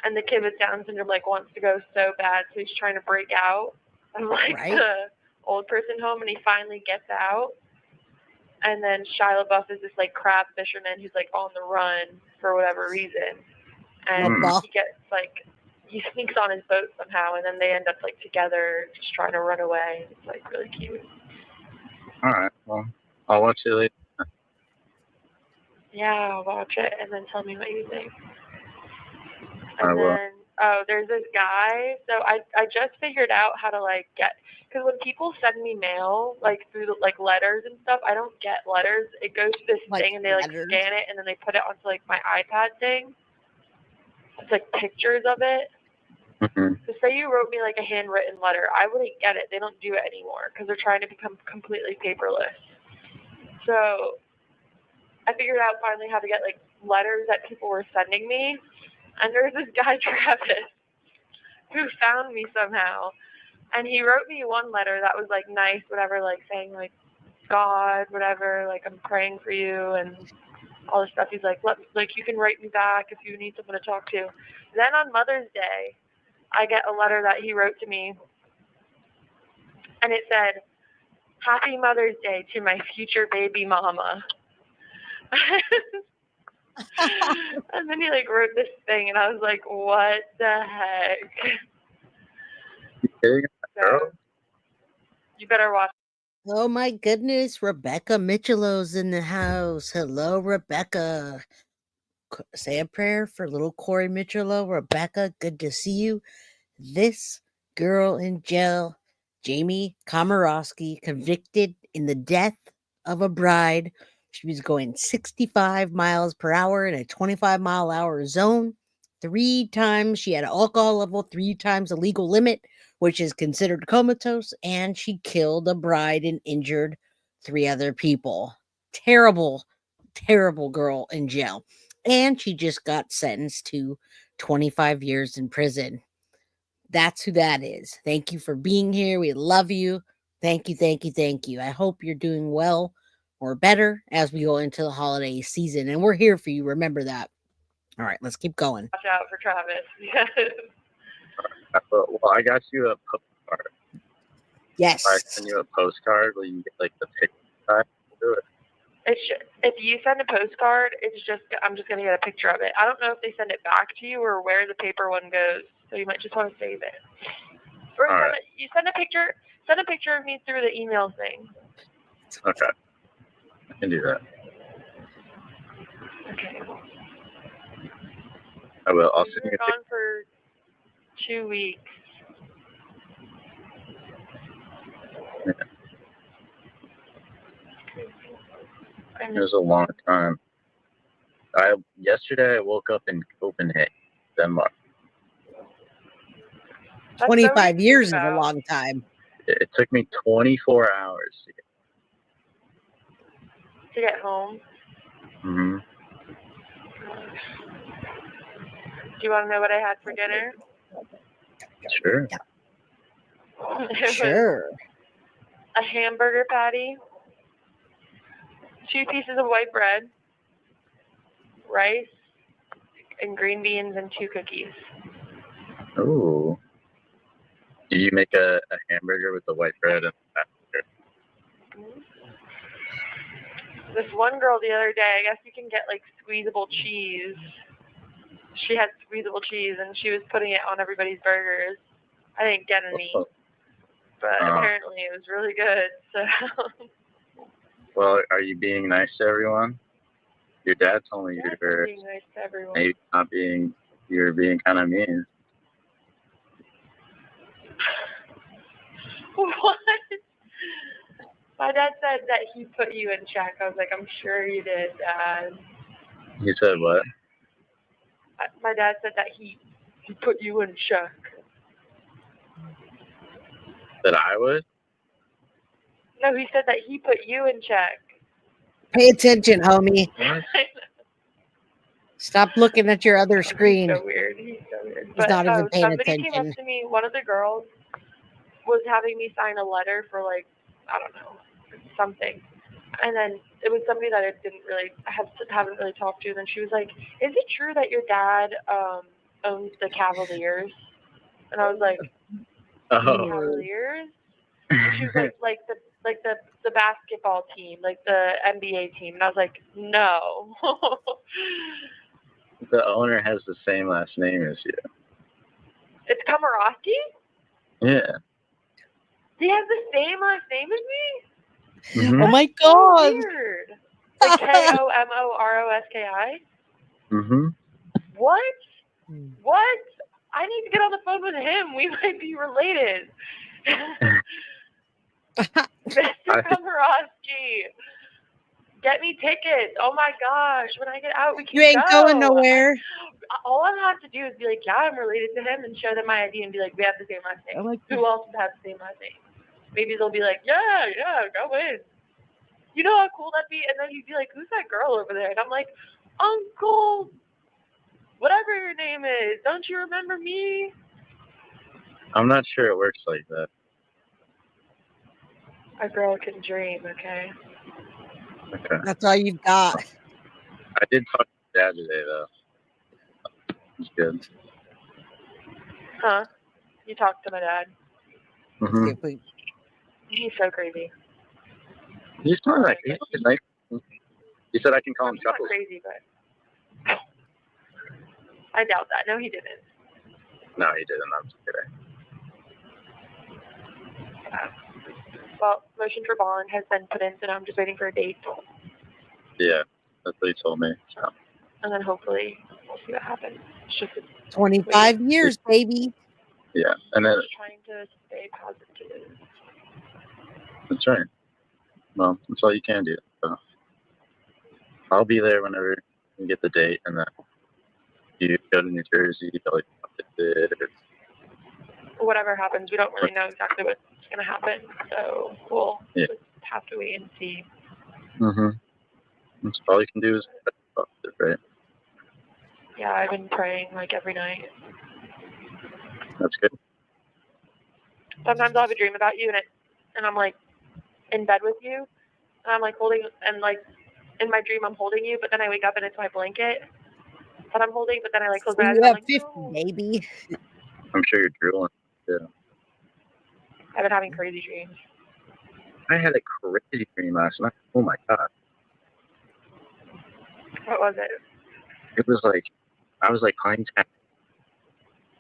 Speaker 8: And the kid with Down syndrome like wants to go so bad, so he's trying to break out of like the old person home, and he finally gets out. And then Shia LaBeouf is this like crab fisherman who's like on the run for whatever reason, and he sneaks on his boat somehow, and then they end up like together just trying to run away. It's like really cute.
Speaker 15: All right. Well, I'll watch it later.
Speaker 8: Yeah, I'll watch it and then tell me what you think.
Speaker 15: I will.
Speaker 8: Then, there's this guy. So I just figured out how to like get, because when people send me mail like through the, like letters and stuff, I don't get letters. It goes to this thing and they like scan it and then they put it onto like my iPad thing. It's like pictures of it.
Speaker 15: Mm-hmm.
Speaker 8: So say you wrote me like a handwritten letter, I wouldn't get it. They don't do it anymore because they're trying to become completely paperless. So I figured out finally how to get like letters that people were sending me. And there's this guy, Travis, who found me somehow. And he wrote me one letter that was like nice, whatever, like saying like, God, whatever, like I'm praying for you and all this stuff. He's like, you can write me back if you need someone to talk to. Then on Mother's Day, I get a letter that he wrote to me. And it said, Happy Mother's Day to my future baby mama. And then he like wrote this thing and I was like, what the heck? So, you better watch.
Speaker 2: Oh my goodness, Rebecca Michelo's in the house. Hello, Rebecca. Say a prayer for little Corey Michelo. Rebecca, good to see you. This girl in jail, Jamie Komoroski, convicted in the death of a bride. She was going 65 miles per hour in a 25-mile-an-hour zone. 3 times she had an alcohol level, 3 times the legal limit, which is considered comatose, and she killed a bride and injured 3 other people. Terrible, terrible girl in jail. And she just got sentenced to 25 years in prison. That's who that is. Thank you for being here. We love you. Thank you, thank you, thank you. I hope you're doing well or better as we go into the holiday season. And we're here for you. Remember that. All right, let's keep going.
Speaker 8: Watch out for Travis.
Speaker 15: Well, I got you a postcard.
Speaker 2: Yes.
Speaker 15: If I send you a postcard, will you get like the picture? Do it.
Speaker 8: If you send a postcard, I'm just gonna get a picture of it. I don't know if they send it back to you or where the paper one goes, so you might just want to save it. Or you send a picture of me through the email thing.
Speaker 15: Okay, I can do that.
Speaker 8: Okay.
Speaker 15: I will. I'll send you
Speaker 8: You're gone for 2 weeks.
Speaker 15: Yeah. It was a long time. Yesterday I woke up in Copenhagen, Denmark.
Speaker 2: 25 years is a long time.
Speaker 15: It took me 24 hours
Speaker 8: to get home.
Speaker 15: Mm-hmm.
Speaker 8: Do you want to know what I had for dinner?
Speaker 15: Sure.
Speaker 2: Sure.
Speaker 8: A hamburger patty, 2 pieces of white bread, rice, and green beans, and 2 cookies.
Speaker 15: Ooh. Did you make a hamburger with the white bread and
Speaker 8: Mm-hmm. This one girl the other day, I guess you can get like squeezable cheese. She had squeezable cheese and she was putting it on everybody's burgers. I didn't get any, but apparently it was really good. So.
Speaker 15: Well, are you being nice to everyone? Your dad told me you're
Speaker 8: being nice to everyone.
Speaker 15: maybe not being. You're being kind of mean.
Speaker 8: What? My dad said that he put you in check. I was like, I'm sure you did, Dad.
Speaker 15: You said what?
Speaker 8: My dad said that he put you in check.
Speaker 15: That I would?
Speaker 8: No, he said that he put you in check.
Speaker 2: Pay attention, homie. Stop looking at your other screen.
Speaker 8: He's so weird. He's so weird.
Speaker 2: He's
Speaker 8: But
Speaker 2: not even paying
Speaker 8: somebody came
Speaker 2: attention.
Speaker 8: up to me. One of the girls was having me sign a letter for like, I don't know, something. And then it was somebody that I haven't really talked to. And she was like, "Is it true that your dad owns the Cavaliers?" And I was like, "The Cavaliers?" And she was like the basketball team, like the NBA team. And I was like, "No."
Speaker 15: The owner has the same last name as you.
Speaker 8: It's Komoroski?
Speaker 15: Yeah.
Speaker 8: He has the same last name as me?
Speaker 15: Mm-hmm.
Speaker 2: Oh my
Speaker 8: So
Speaker 2: god.
Speaker 8: weird. Like Komoroski?
Speaker 15: Mm-hmm.
Speaker 8: What? What? I need to get on the phone with him. We might be related. Mr. Komoroski, get me tickets. Oh my gosh. When I get out, we can
Speaker 2: You ain't
Speaker 8: go.
Speaker 2: going nowhere.
Speaker 8: All I have to do is be like, yeah, I'm related to him, and show them my ID and be like, we have the same last name. Who else would have the same last name? Maybe they'll be like, yeah, go in. You know how cool that'd be? And then he'd be like, who's that girl over there? And I'm like, Uncle, whatever your name is, don't you remember me?
Speaker 15: I'm not sure it works like that.
Speaker 8: A girl can dream, okay?
Speaker 15: Okay.
Speaker 2: That's all you've got.
Speaker 15: I did talk to Dad today, though. It's good.
Speaker 8: Huh? You talked to my dad.
Speaker 15: Mm-hmm.
Speaker 8: He's so crazy.
Speaker 15: He's not like he's nice. He said I can call him
Speaker 8: He's not
Speaker 15: Chuckles.
Speaker 8: crazy, but I doubt that. No, he didn't.
Speaker 15: No, he didn't. I'm just kidding.
Speaker 8: Well, motion for bond has been put in, so now I'm just waiting for a date.
Speaker 15: Yeah, that's what he told me. So.
Speaker 8: And then hopefully we'll see what happens. It's just
Speaker 2: 25 years, baby.
Speaker 15: Yeah, and then
Speaker 8: just trying to stay positive.
Speaker 15: that's right. Well, that's all you can do. So I'll be there whenever you get the date, and then you go to New Jersey. Like,
Speaker 8: Whatever happens, we don't really know exactly what's going to happen, so we'll just have to wait and see.
Speaker 15: Mm-hmm. That's all you can do is positive, right?
Speaker 8: Yeah, I've been praying like every night.
Speaker 15: That's good.
Speaker 8: Sometimes I'll have a dream about you, and I'm like in bed with you, and I'm like holding, and like in my dream I'm holding you, but then I wake up and it's my blanket that I'm holding, but then I like close my eyes
Speaker 2: You
Speaker 8: and I'm
Speaker 2: have
Speaker 8: like,
Speaker 2: 50,
Speaker 8: no.
Speaker 2: baby.
Speaker 15: I'm sure you're drooling. Yeah.
Speaker 8: I've been having crazy dreams.
Speaker 15: I had a crazy dream last night. Oh my god.
Speaker 8: What was it?
Speaker 15: It was like I was like playing tag,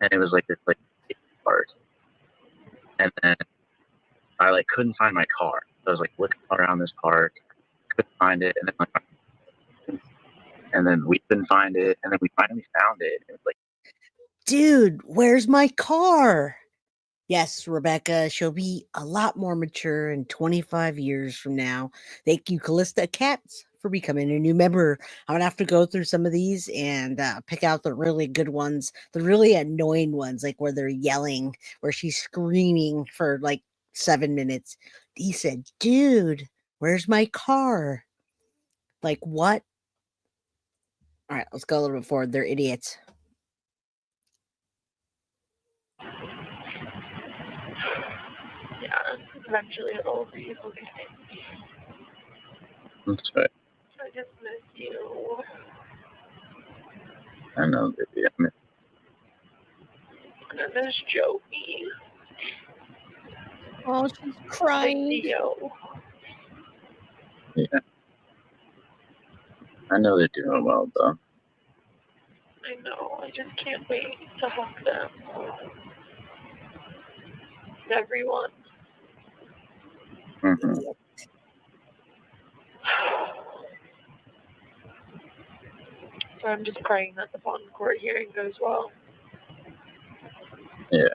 Speaker 15: and it was like this like park, and then I like couldn't find my car. So I was like looking around this park, couldn't find it, and then we couldn't find it, and then we finally found it. It was like,
Speaker 2: dude, where's my car? Yes, Rebecca, she'll be a lot more mature in 25 years from now. Thank you, Callista Cats, for becoming a new member. I'm going to have to go through some of these and pick out the really good ones, the really annoying ones, like where they're yelling, where she's screaming for like 7 minutes. He said, dude, where's my car? Like, what? All right, let's go a little bit forward. They're idiots.
Speaker 8: Yeah, eventually it'll be okay.
Speaker 15: that's right.
Speaker 8: I just miss you.
Speaker 15: I know, baby. I mean,
Speaker 8: I miss Joey.
Speaker 2: Oh, she's crying.
Speaker 15: yeah. I know they're doing well, though.
Speaker 8: I know. I just can't wait to hug them. Everyone.
Speaker 15: Mm-hmm.
Speaker 8: So I'm just praying that the bond court hearing goes well.
Speaker 15: Yeah.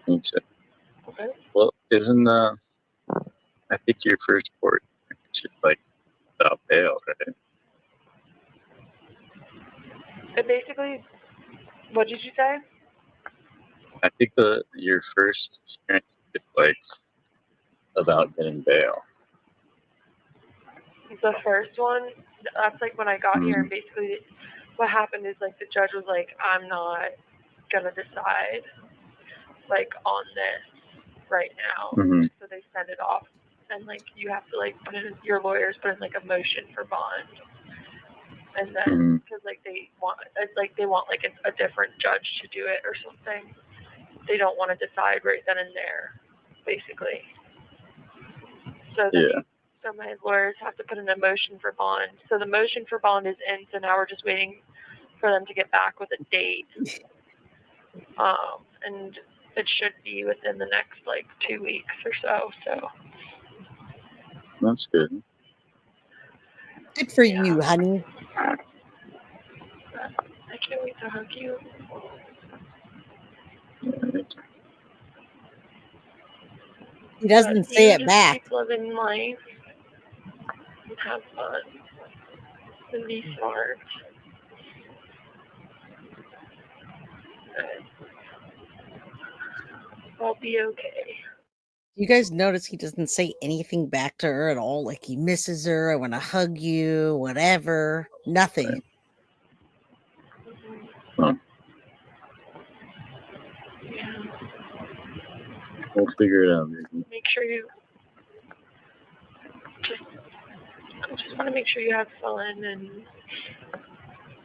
Speaker 15: Me too.
Speaker 8: Okay.
Speaker 15: Well, isn't I think your first court is like without bail, right?
Speaker 8: And basically, what did you say?
Speaker 15: I think your first experience is like about getting bail.
Speaker 8: The first one, that's like when I got here, and basically what happened is like the judge was like, I'm not gonna decide like on this right now. So they send it off, and like you have to like put in, your lawyers put in like a motion for bond, and then because like they want like a different judge to do it or something. They don't want to decide right then and there, basically. So so my lawyers have to put in a motion for bond. So the motion for bond is in, so now we're just waiting for them to get back with a date. And it should be within the next like 2 weeks or so. So
Speaker 15: That's good.
Speaker 2: Good for you, honey.
Speaker 8: I can't wait to hug you.
Speaker 2: He doesn't say it
Speaker 8: just
Speaker 2: back.
Speaker 8: keep living life and have fun and be smart. I'll be okay.
Speaker 2: You guys notice he doesn't say anything back to her at all? Like he misses her, I want to hug you, whatever. Nothing.
Speaker 15: Huh.
Speaker 8: Yeah.
Speaker 15: We'll figure it out, baby.
Speaker 8: Make sure you I just want to make sure you have fun and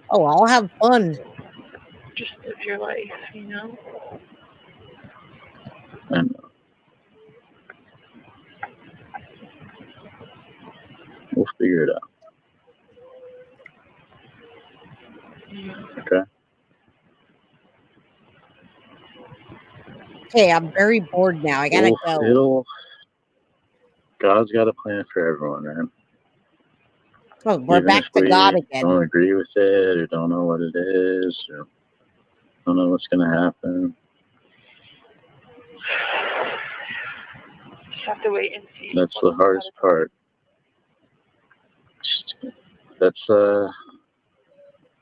Speaker 2: Oh, I'll have fun.
Speaker 8: just live your life, you know?
Speaker 15: I know. We'll figure it out. Okay.
Speaker 2: Okay, I'm very bored now. I gotta go.
Speaker 15: God's got a plan for everyone, man.
Speaker 2: Oh, we're
Speaker 15: Even
Speaker 2: back
Speaker 15: if
Speaker 2: to God
Speaker 15: we
Speaker 2: again.
Speaker 15: don't agree with it or don't know what it is or don't know what's going to happen.
Speaker 8: Just have to wait and see.
Speaker 15: That's the hardest part. That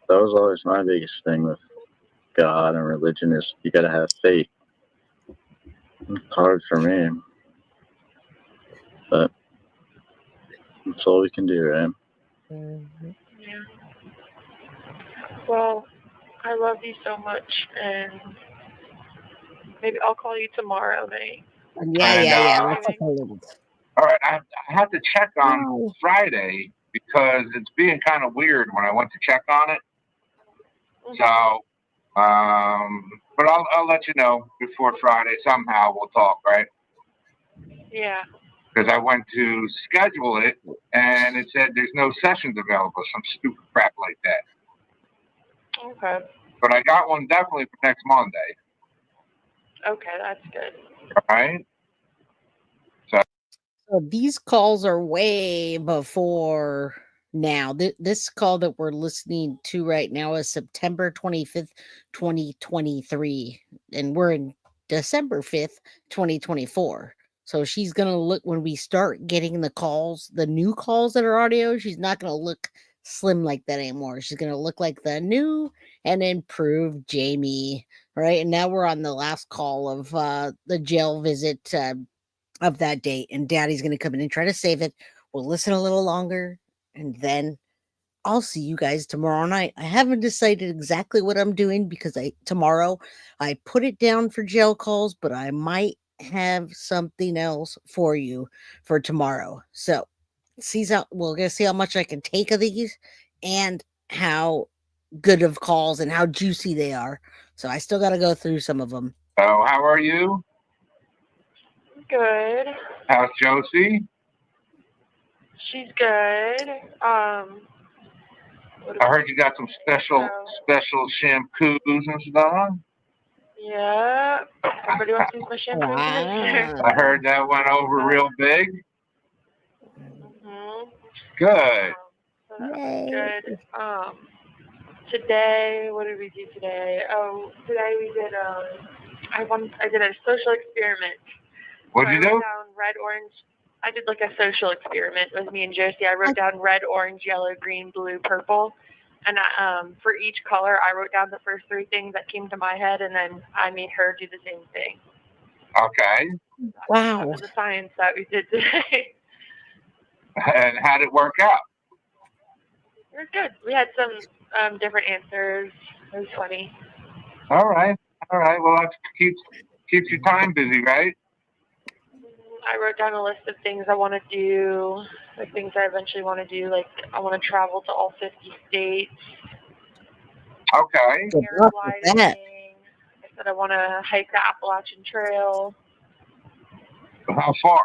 Speaker 15: was always my biggest thing with God and religion is you got to have faith. It's hard for me, but that's all we can do, right?
Speaker 8: Yeah. Well, I love you so much, and maybe I'll call you tomorrow, Nate.
Speaker 2: Yeah. Let's take a little.
Speaker 13: All right, I have to check on Friday because it's being kind of weird when I went to check on it. So, but I'll let you know before Friday. Somehow we'll talk, right?
Speaker 8: Yeah.
Speaker 13: Because I went to schedule it and it said there's no sessions available, some stupid crap like that.
Speaker 8: Okay.
Speaker 13: But I got one definitely for next Monday.
Speaker 8: Okay, that's good.
Speaker 13: All right.
Speaker 2: So these calls are way before now. This call that we're listening to right now is September 25th, 2023. And we're in December 5th, 2024. So she's going to look, when we start getting the calls, the new calls that are audio, she's not going to look slim like that anymore. She's going to look like the new and improved Jamie. Right. And now we're on the last call of the jail visit of that date, and Daddy's going to come in and try to save it. We'll listen a little longer, and then I'll see you guys tomorrow night. I haven't decided exactly what I'm doing because tomorrow I put it down for jail calls, but I might have something else for you for tomorrow. So we're gonna see how much I can take of these and how good of calls and how juicy they are. So I still got to go through some of them.
Speaker 13: So how are you?
Speaker 8: Good.
Speaker 13: How's Josie?
Speaker 8: She's good.
Speaker 13: I heard you got some special shampoos and stuff.
Speaker 8: Yeah. Everybody wants to use my shampoo.
Speaker 13: I heard that went over real big. Good.
Speaker 8: So that was good. Today, what did we do today? Oh, today we did I did a social experiment.
Speaker 13: What'd you do?
Speaker 8: Down red, orange. I did like a social experiment with me and Josie. I wrote down red, orange, yellow, green, blue, purple. And for each color, I wrote down the first three things that came to my head, and then I made her do the same thing.
Speaker 13: Okay.
Speaker 2: Wow.
Speaker 8: That was the science that we did today.
Speaker 13: And how did it work out?
Speaker 16: It was good. We had some different answers. It was funny.
Speaker 13: All right. Well, that keeps your time busy, right?
Speaker 16: I wrote down a list of things I want to do, like things I eventually want to do. Like I want to travel to all 50 states.
Speaker 13: Okay.
Speaker 2: Good luck with that.
Speaker 16: I said I want to hike the Appalachian Trail.
Speaker 13: How far?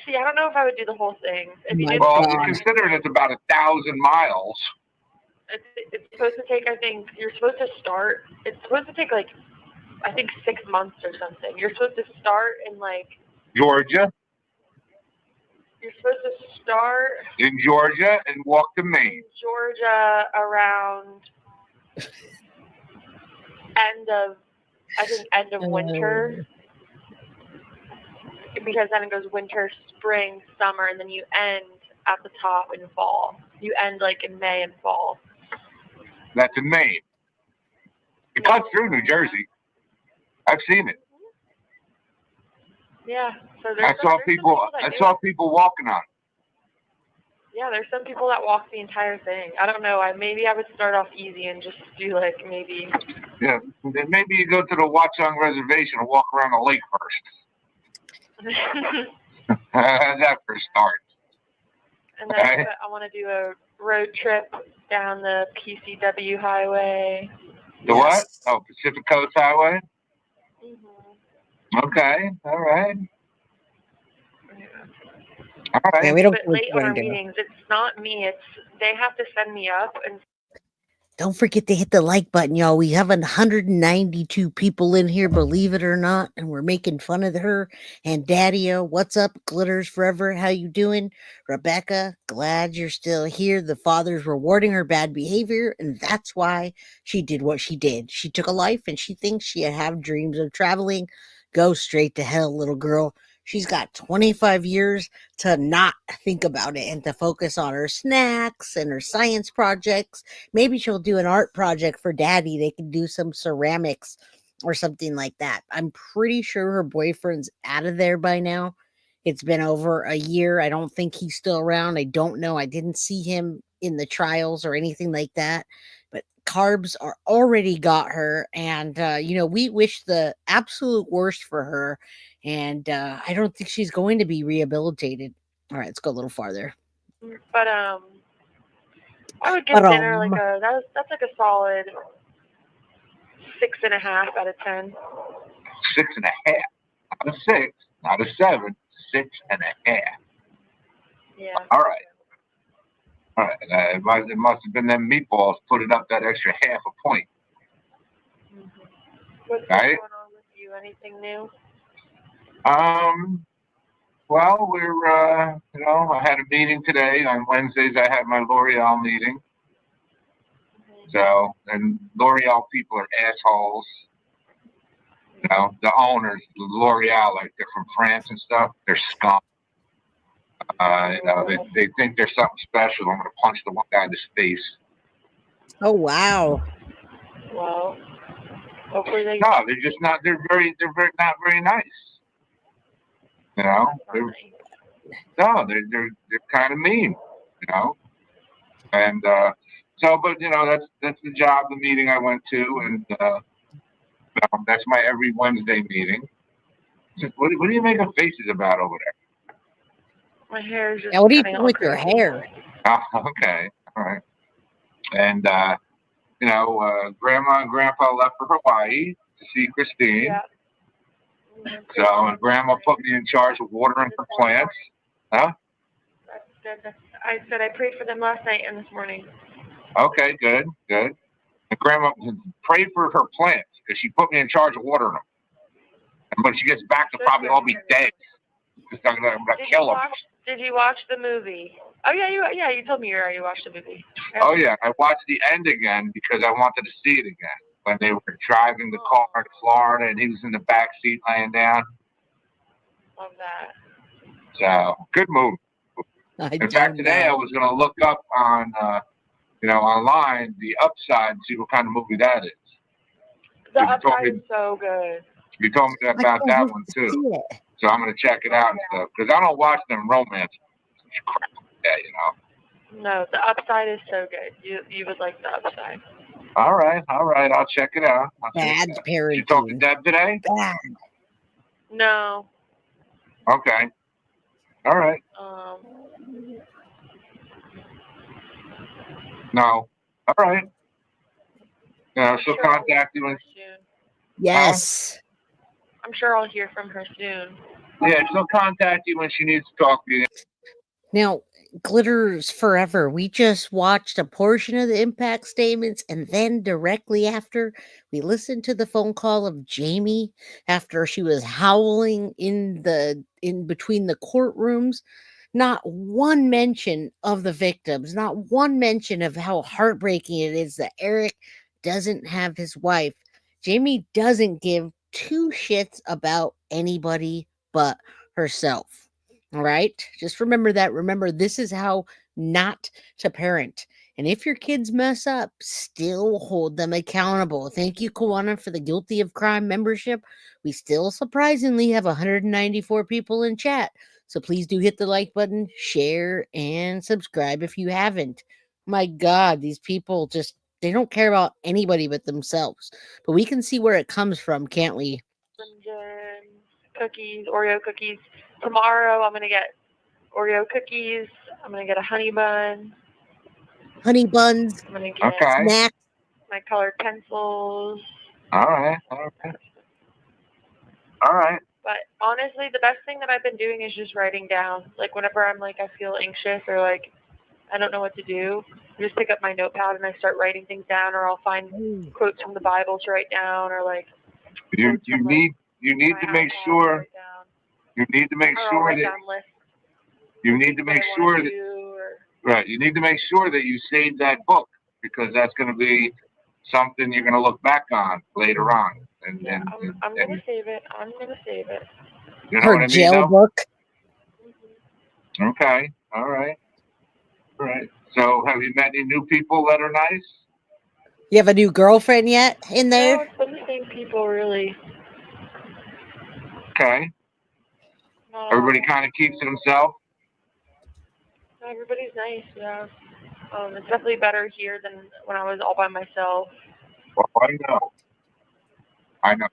Speaker 16: See, I don't know if I would do the whole thing. If you did,
Speaker 13: Well, considering it's about 1,000 miles.
Speaker 16: it's supposed to take, I think, you're supposed to start, it's supposed to take like, I think 6 months or something. You're supposed to start in like...
Speaker 13: Georgia?
Speaker 16: You're supposed to start...
Speaker 13: In Georgia and walk to Maine.
Speaker 16: In Georgia around end of winter. Because then it goes winter, spring, summer, and then you end at the top in fall. You end like in May and fall.
Speaker 13: That's in Maine. It cuts through New Jersey. I've seen it.
Speaker 16: Yeah. So
Speaker 13: I saw people walking on it.
Speaker 16: Yeah, there's some people that walk the entire thing. I don't know. Maybe I would start off easy and just do like maybe.
Speaker 13: Yeah, then maybe you go to the Watchung Reservation and walk around the lake first. That for a start.
Speaker 16: And then I want to do a road trip down the PCW highway.
Speaker 13: The what? Oh, Pacific Coast Highway? Okay, all right. All right.
Speaker 2: Yeah, we don't
Speaker 16: but late on our meetings, it's not me. It's they have to send me up and.
Speaker 2: Don't forget to hit the like button, y'all. We have 192 people in here, believe it or not, and we're making fun of her. And Daddy-O, what's up? Glitters Forever, how you doing? Rebecca, glad you're still here. The father's rewarding her bad behavior, and that's why she did what she did. She took a life, and she thinks she have dreams of traveling. Go straight to hell, little girl. She's got 25 years to not think about it and to focus on her snacks and her science projects. Maybe she'll do an art project for Daddy. They can do some ceramics or something like that. I'm pretty sure her boyfriend's out of there by now. It's been over a year. I don't think he's still around. I don't know. I didn't see him in the trials or anything like that. But carbs are already got her. And, we wish the absolute worst for her. And I don't think she's going to be rehabilitated. All right, let's go a little farther.
Speaker 16: But I would give dinner like that's like a solid 6.5 out of 10.
Speaker 13: 6.5 out of 6, not a 7. 6.5.
Speaker 16: Yeah.
Speaker 13: All right. It must have been them meatballs put it up that extra half a point.
Speaker 16: What's going on with you? Anything new?
Speaker 13: Well, we're, I had a meeting today. On Wednesdays, I have my L'Oreal meeting. So, and L'Oreal people are assholes. The owners, L'Oreal, like they're from France and stuff, they're scum. They think they're something special. I'm going to punch the one guy in the face.
Speaker 2: Oh, wow.
Speaker 16: Well, hopefully they...
Speaker 13: No, they're just not, they're not very nice. They're kind of mean, and but that's the job, the meeting I went to, and that's my every Wednesday meeting. What do you make faces about over there?
Speaker 16: My hair is just...
Speaker 2: Yeah, what are you doing with your hair?
Speaker 13: Oh, okay, all right. And Grandma and Grandpa left for Hawaii to see Christine.
Speaker 16: Yeah.
Speaker 13: So, and Grandma put me in charge of watering her plants. Huh?
Speaker 16: That's good. I said I prayed for them last night and this morning.
Speaker 13: Okay, good. And Grandma prayed for her plants because she put me in charge of watering them. And when she gets back, they'll probably all be dead. I'm gonna kill them.
Speaker 16: Did you watch the movie? Oh yeah, you told me you already watched the movie.
Speaker 13: Oh yeah, I watched the end again because I wanted to see it again. When they were driving the car to Florida and he was in the back seat laying down.
Speaker 16: Love that.
Speaker 13: So, good movie. In fact, today I was going to look up on, online the Upside and see what kind of movie that is.
Speaker 16: The Upside is so good.
Speaker 13: You told me about that one too. So I'm gonna check it out and stuff because I don't watch them romance crap like that, you know.
Speaker 16: No, the upside is so good. You would like the upside.
Speaker 13: All right. I'll check it out.
Speaker 2: Bad parenting.
Speaker 13: You talked to Deb today?
Speaker 2: Bad.
Speaker 16: No.
Speaker 13: Okay. All right. No. All right. She'll contact you when.
Speaker 2: Yes.
Speaker 16: I'm sure I'll hear from her soon.
Speaker 13: Yeah, she'll contact you when she needs to talk to you.
Speaker 2: Now, Glitters Forever. We just watched a portion of the impact statements, and then directly after, we listened to the phone call of Jamie after she was howling in between the courtrooms. Not one mention of the victims, not one mention of how heartbreaking it is that Eric doesn't have his wife. Jamie doesn't give two shits about anybody but herself. All right. Just remember that. Remember, this is how not to parent. And if your kids mess up, still hold them accountable. Thank you, Kawana, for the Guilty of Crime membership. We still surprisingly have 194 people in chat. So please do hit the like button, share, and subscribe if you haven't. My God, these people they don't care about anybody but themselves. But we can see where it comes from, can't we?
Speaker 16: Cookies, Oreo cookies. Tomorrow I'm going to get Oreo cookies. I'm going to get a honey bun.
Speaker 2: Honey buns.
Speaker 16: I'm going to get
Speaker 2: snacks.
Speaker 16: My colored pencils.
Speaker 13: All right.
Speaker 16: But honestly, the best thing that I've been doing is just writing down. Like whenever I'm like, I feel anxious or like I don't know what to do, I just pick up my notepad and I start writing things down, or I'll find quotes from the Bible to write down, or like
Speaker 13: you need to make sure that you need to make sure that you save that book, because that's going to be something you're going to look back on later on.
Speaker 16: I'm going to save it.
Speaker 13: You know
Speaker 2: Her
Speaker 13: what I mean,
Speaker 2: jail
Speaker 13: though?
Speaker 2: book.
Speaker 13: Okay. All right. So have you met any new people that are nice?
Speaker 2: You have a new girlfriend yet in there?
Speaker 16: No, it's been the same people, really.
Speaker 13: Okay. Everybody kind of keeps to themselves?
Speaker 16: Everybody's nice, yeah. It's definitely better here than when I was all by myself.
Speaker 13: Well, I know.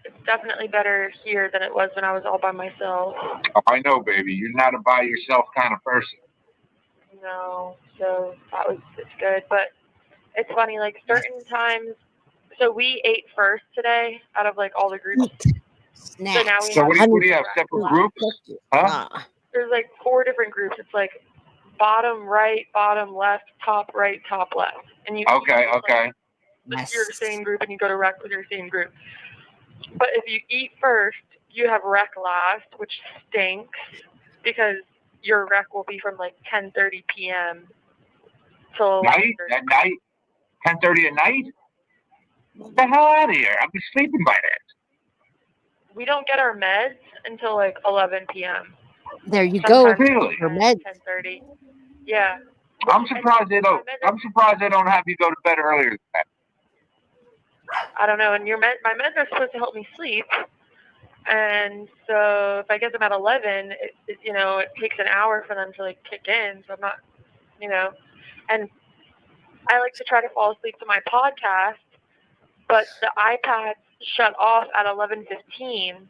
Speaker 16: It's definitely better here than it was when I was all by myself.
Speaker 13: Oh, I know, baby. You're not a by yourself kind of person.
Speaker 16: No, so it's good. But it's funny, like certain times. So we ate first today out of like all the groups.
Speaker 2: Snacks.
Speaker 16: So now we
Speaker 13: So what do you have? Separate groups? Huh?
Speaker 16: There's like 4 different groups. It's like bottom right, bottom left, top right, top left. And you
Speaker 13: Okay.
Speaker 16: With your same group, and you go to rec with your same group. But if you eat first, you have rec last, which stinks because your rec will be from like 10:30 p.m. till
Speaker 13: At night? 10:30 at night? Get the hell out of here! I'll be sleeping by then.
Speaker 16: We don't get our meds until like 11 p.m.
Speaker 2: There you go.
Speaker 13: Really?
Speaker 2: Your meds.
Speaker 16: 10:30. Yeah.
Speaker 13: I'm surprised they don't have you go to bed earlier than that.
Speaker 16: I don't know. And my meds are supposed to help me sleep. And so if I get them at 11, it takes an hour for them to like kick in. So I'm not, and I like to try to fall asleep to my podcast, but the iPad shut off at 11:15.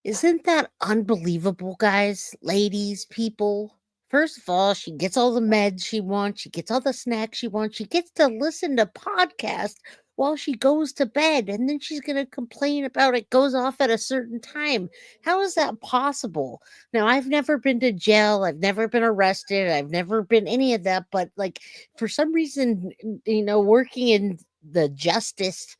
Speaker 2: Isn't that unbelievable, guys, ladies, people? First of all, she gets all the meds she wants. She gets all the snacks she wants. She gets to listen to podcasts while she goes to bed. And then she's going to complain about it goes off at a certain time. How is that possible? Now, I've never been to jail. I've never been arrested. I've never been any of that. But like, for some reason, working in the justice,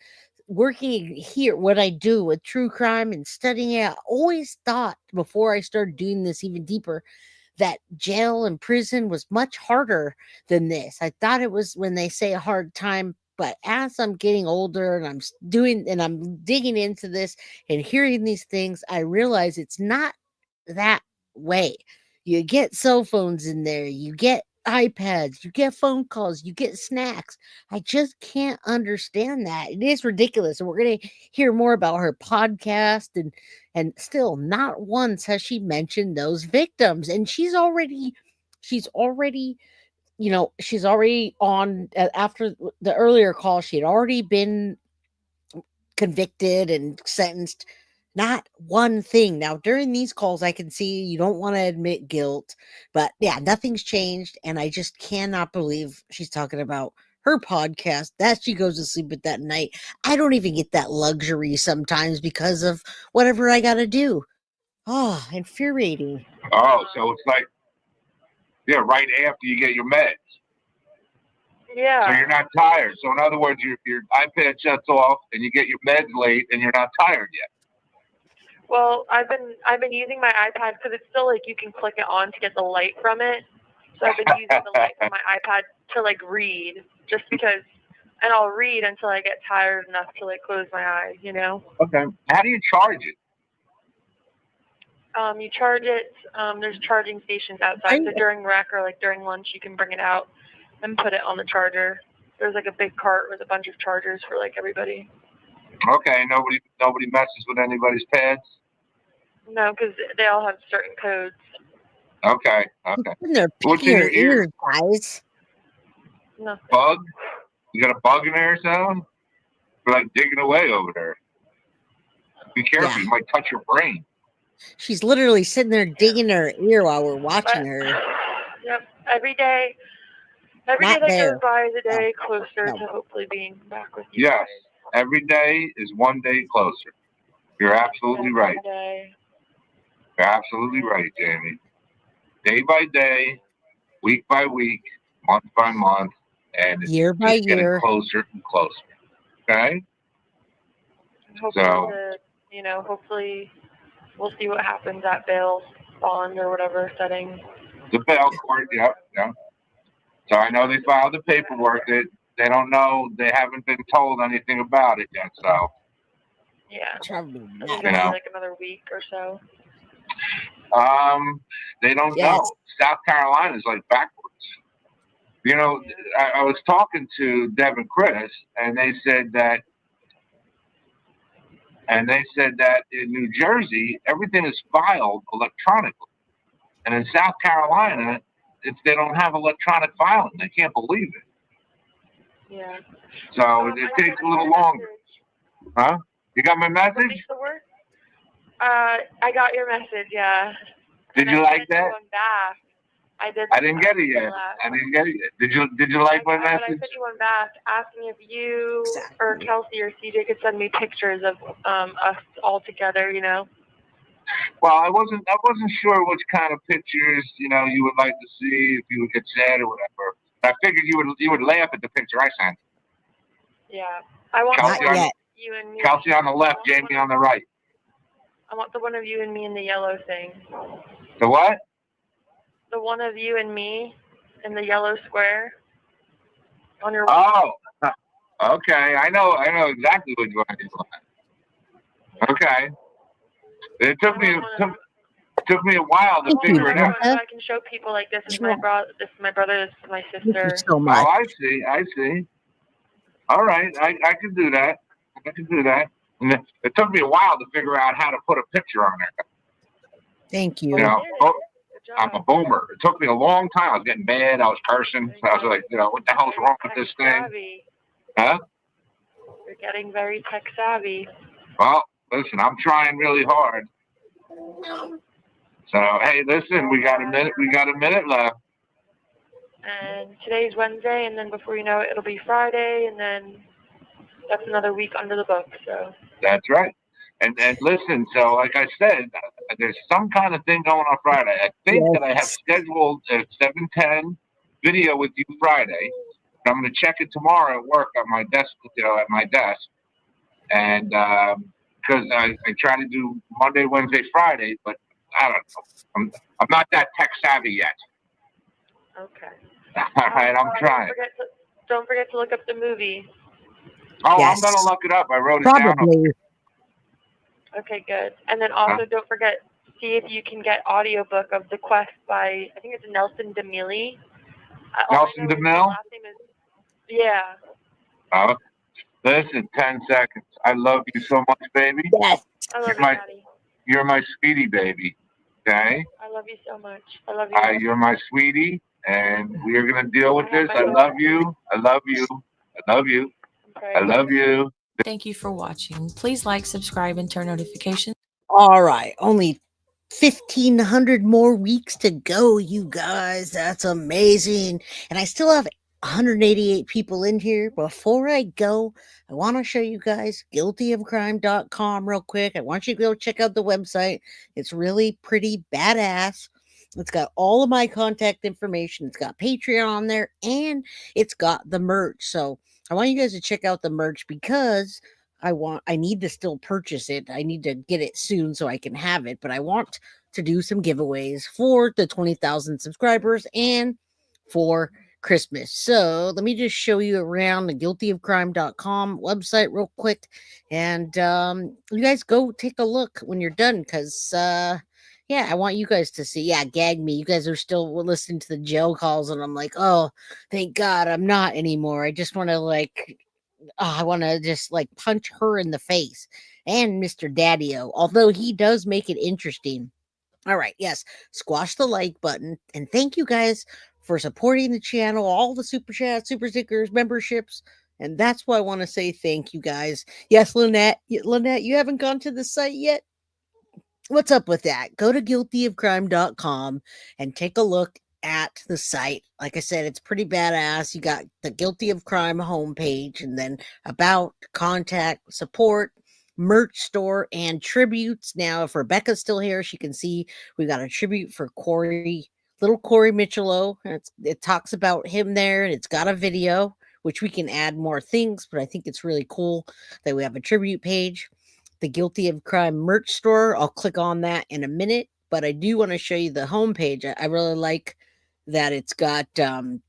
Speaker 2: working here, what I do with true crime and studying it, I always thought before I started doing this even deeper that jail and prison was much harder than this. I thought it was when they say a hard time, but as I'm getting older and I'm digging into this and hearing these things, I realize it's not that way. You get cell phones in there, you get iPads, you get phone calls, you get snacks. I just can't understand that. It is ridiculous. And we're going to hear more about her podcast, and still not once has she mentioned those victims. And she's already she's already on after the earlier call. She had already been convicted and sentenced. Not one thing. Now, during these calls, I can see you don't want to admit guilt, but yeah, nothing's changed. And I just cannot believe she's talking about her podcast that she goes to sleep with that night. I don't even get that luxury sometimes because of whatever I got to do. Oh, infuriating.
Speaker 17: Oh, so it's like, yeah, right after you get your meds.
Speaker 16: Yeah.
Speaker 17: So you're not tired. So in other words, your iPad shuts off and you get your meds late and you're not tired yet.
Speaker 16: Well, I've been using my iPad because it's still like you can click it on to get the light from it. So I've been using the light from my iPad to like read, just because, and I'll read until I get tired enough to like close my eyes, you know.
Speaker 17: Okay. How do you charge it?
Speaker 16: You charge it. There's charging stations outside. So during rec or like during lunch, you can bring it out and put it on the charger. There's like a big cart with a bunch of chargers for like everybody.
Speaker 17: Okay. Nobody messes with anybody's pads.
Speaker 16: No, because they all have certain codes.
Speaker 17: Okay. Okay.
Speaker 2: They're
Speaker 17: What's
Speaker 2: picking
Speaker 17: in
Speaker 2: your
Speaker 17: your ear?
Speaker 2: ears, guys.
Speaker 16: Nothing.
Speaker 17: Bug? You got a bug in there or something? You're like digging away over there. Be careful.
Speaker 2: Yeah.
Speaker 17: You might touch your brain.
Speaker 2: She's literally sitting there digging her ear while we're watching her.
Speaker 16: Yep. Every day
Speaker 2: Not
Speaker 16: that
Speaker 2: there.
Speaker 16: goes by is a day closer
Speaker 2: No.
Speaker 16: to hopefully being back with you.
Speaker 17: Yes. Every day is one day closer. You're absolutely right.
Speaker 16: Day.
Speaker 17: You're absolutely right, Jamie. Day by day, week by week, month by month, and it's
Speaker 2: Year by
Speaker 17: just getting
Speaker 2: year.
Speaker 17: closer and closer. Okay?
Speaker 16: Hopefully we'll see what happens at bail bond or whatever setting.
Speaker 17: The bail court, yep. So I know they filed the paperwork. They don't know. They haven't been told anything about it yet. So
Speaker 16: Yeah.
Speaker 2: Probably
Speaker 16: I think
Speaker 17: You
Speaker 16: it'll
Speaker 17: know.
Speaker 16: be like another week or so.
Speaker 17: they don't
Speaker 2: Yes.
Speaker 17: know. South Carolina's like backwards. You know, I was talking to Deb and Chris, and they said that in New Jersey everything is filed electronically, and in South Carolina, they don't have electronic filing. They can't believe it.
Speaker 16: Yeah.
Speaker 17: So it takes a little longer. Huh? You got my
Speaker 16: What
Speaker 17: message?
Speaker 16: makes the word? I got your message, yeah.
Speaker 17: Did
Speaker 16: And
Speaker 17: you
Speaker 16: I
Speaker 17: like
Speaker 16: sent
Speaker 17: that?
Speaker 16: you one back. I did.
Speaker 17: I didn't get it yet. I didn't get it yet. Did you like my
Speaker 16: But I
Speaker 17: message?
Speaker 16: sent you one back asking if you or Kelsey or CJ could send me pictures of us all together, you know.
Speaker 17: Well, I wasn't sure which kind of pictures, you would like to see, if you would get sad or whatever. I figured you would laugh at the picture I sent.
Speaker 16: Yeah. I want
Speaker 17: Kelsey
Speaker 16: the one
Speaker 17: on,
Speaker 16: of you and me.
Speaker 17: Kelsey on the left, Jamie on the right.
Speaker 16: I want the one of you and me in the yellow thing.
Speaker 17: The what?
Speaker 16: The one of you and me in the yellow square on your.
Speaker 17: Oh, okay. I know exactly what you want to do. Okay. It took me a while to figure it out.
Speaker 16: So I can show people like this is my brother, this is my brother, this is my sister.
Speaker 2: So much.
Speaker 17: Oh, I see. All right, I can do that. And it took me a while to figure out how to put a picture on there.
Speaker 2: Thank you.
Speaker 17: I'm a boomer. It took me a long time. I was getting mad. I was cursing. I was like, what the hell's wrong with this thing?
Speaker 16: Savvy.
Speaker 17: Huh?
Speaker 16: You're getting very tech savvy.
Speaker 17: Well, listen, I'm trying really hard. So, hey, listen, we got a minute left.
Speaker 16: And today's Wednesday, and then before you know it, it'll be Friday, and then that's another week under the book. So.
Speaker 17: That's right. And listen, so like I said, there's some kind of thing going on Friday. I think that I have scheduled a 7:10 video with you Friday. I'm going to check it tomorrow at work on my desk, and because I try to do Monday, Wednesday, Friday, but I don't know. I'm not that tech savvy yet.
Speaker 16: Okay.
Speaker 17: All right, I'm trying.
Speaker 16: Don't forget to look up the movie.
Speaker 17: Oh,
Speaker 2: Yes.
Speaker 17: I'm going to look it up. I wrote it
Speaker 2: Probably.
Speaker 17: down.
Speaker 16: Okay, good. And then also don't forget, see if you can get audiobook of The Quest by, I think it's Nelson DeMille.
Speaker 17: Nelson DeMille?
Speaker 16: Last name is, yeah.
Speaker 17: Listen, 10 seconds. I love you so much, baby.
Speaker 2: Yes.
Speaker 16: I love
Speaker 17: You're
Speaker 16: you,
Speaker 17: my,
Speaker 16: Daddy.
Speaker 17: you're my sweetie, baby. Okay?
Speaker 16: I love you so much. I love you.
Speaker 17: You're my sweetie, and we are gonna deal with this. I love you. I love you. I love you. I love you.
Speaker 14: Thank you for watching. Please like, subscribe, and turn notifications.
Speaker 2: All right, only 1,500 more weeks to go, you guys. That's amazing. And I still have 188 people in here. Before I go, I want to show you guys guiltyofcrime.com real quick. I want you to go check out the website. It's really pretty badass. It's got all of my contact information. It's got Patreon on there, and it's got the merch. So I want you guys to check out the merch because I need to still purchase it. I need to get it soon so I can have it, but I want to do some giveaways for the 20,000 subscribers and for Christmas. So let me just show you around the guiltyofcrime.com website real quick. And you guys go take a look when you're done because, yeah, I want you guys to see. Yeah, gag me. You guys are still listening to the jail calls, and I'm like, oh, thank God I'm not anymore. I just want to I want to just punch her in the face and Mr. Daddy-O, although he does make it interesting. All right, yes, squash the like button, and thank you guys for supporting the channel, all the super chats, super stickers, memberships, and that's why I want to say thank you guys. Yes, Lynette, you haven't gone to the site yet? What's up with that? Go to guiltyofcrime.com and take a look at the site. Like I said, it's pretty badass. You got the Guilty of Crime homepage, and then about, contact, support, merch store, and tributes. Now, if Rebecca's still here, she can see we got a tribute for little Corey Michelow. It talks about him there, and it's got a video, which we can add more things, but I think it's really cool that we have a tribute page. The Guilty of Crime merch store. I'll click on that in a minute, but I do want to show you the homepage. I really like that it's got the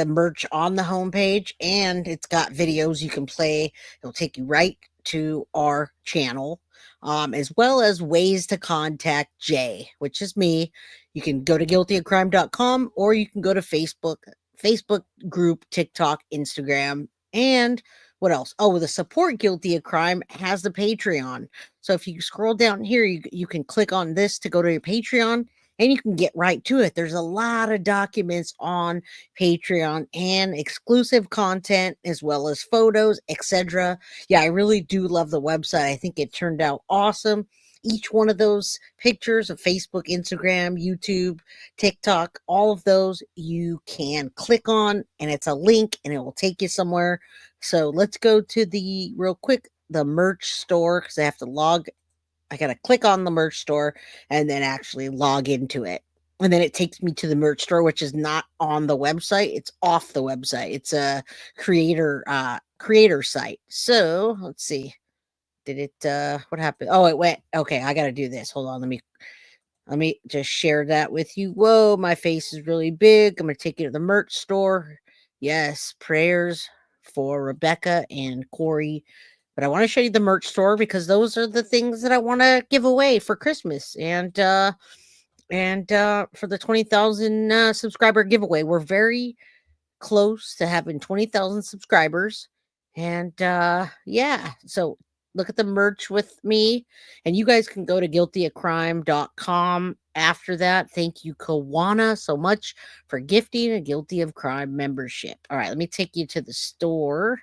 Speaker 2: merch on the homepage, and it's got videos you can play. It'll take you right to our channel, as well as ways to contact Jay, which is me. You can go to guiltyofcrime.com, or you can go to Facebook group, TikTok, Instagram, and what else? Oh, the support Guilty of Crime has the Patreon. So if you scroll down here, you can click on this to go to your Patreon, and you can get right to it. There's a lot of documents on Patreon and exclusive content as well as photos, etc. Yeah, I really do love the website. I think it turned out awesome. Each one of those pictures of Facebook, Instagram, YouTube, TikTok, all of those you can click on, and it's a link and it will take you somewhere. So let's go to the merch store, because I got to click on the merch store and then actually log into it. And then it takes me to the merch store, which is not on the website. It's off the website. It's a creator site. So let's see. Did it, what happened? Oh, it went. Okay, I got to do this. Hold on. Let me just share that with you. Whoa, my face is really big. I'm going to take you to the merch store. Yes, prayers for Rebecca and Corey. But I want to show you the merch store because those are the things that I want to give away for Christmas and for the 20,000 subscriber giveaway. We're very close to having 20,000 subscribers. And yeah, so look at the merch with me, and you guys can go to guiltyofcrime.com after that. Thank you, Kawana, so much for gifting a Guilty of Crime membership. All right, let me take you to the store.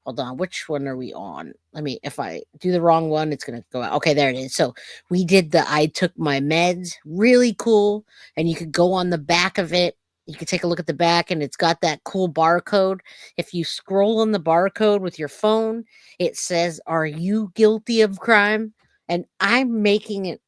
Speaker 2: Hold on, which one are we on? If I do the wrong one, it's going to go out. Okay, there it is. So we did I took my meds. Really cool. And you could go on the back of it. You can take a look at the back, and it's got that cool barcode. If you scroll on the barcode with your phone, it says, "Are you guilty of crime?" And I'm making it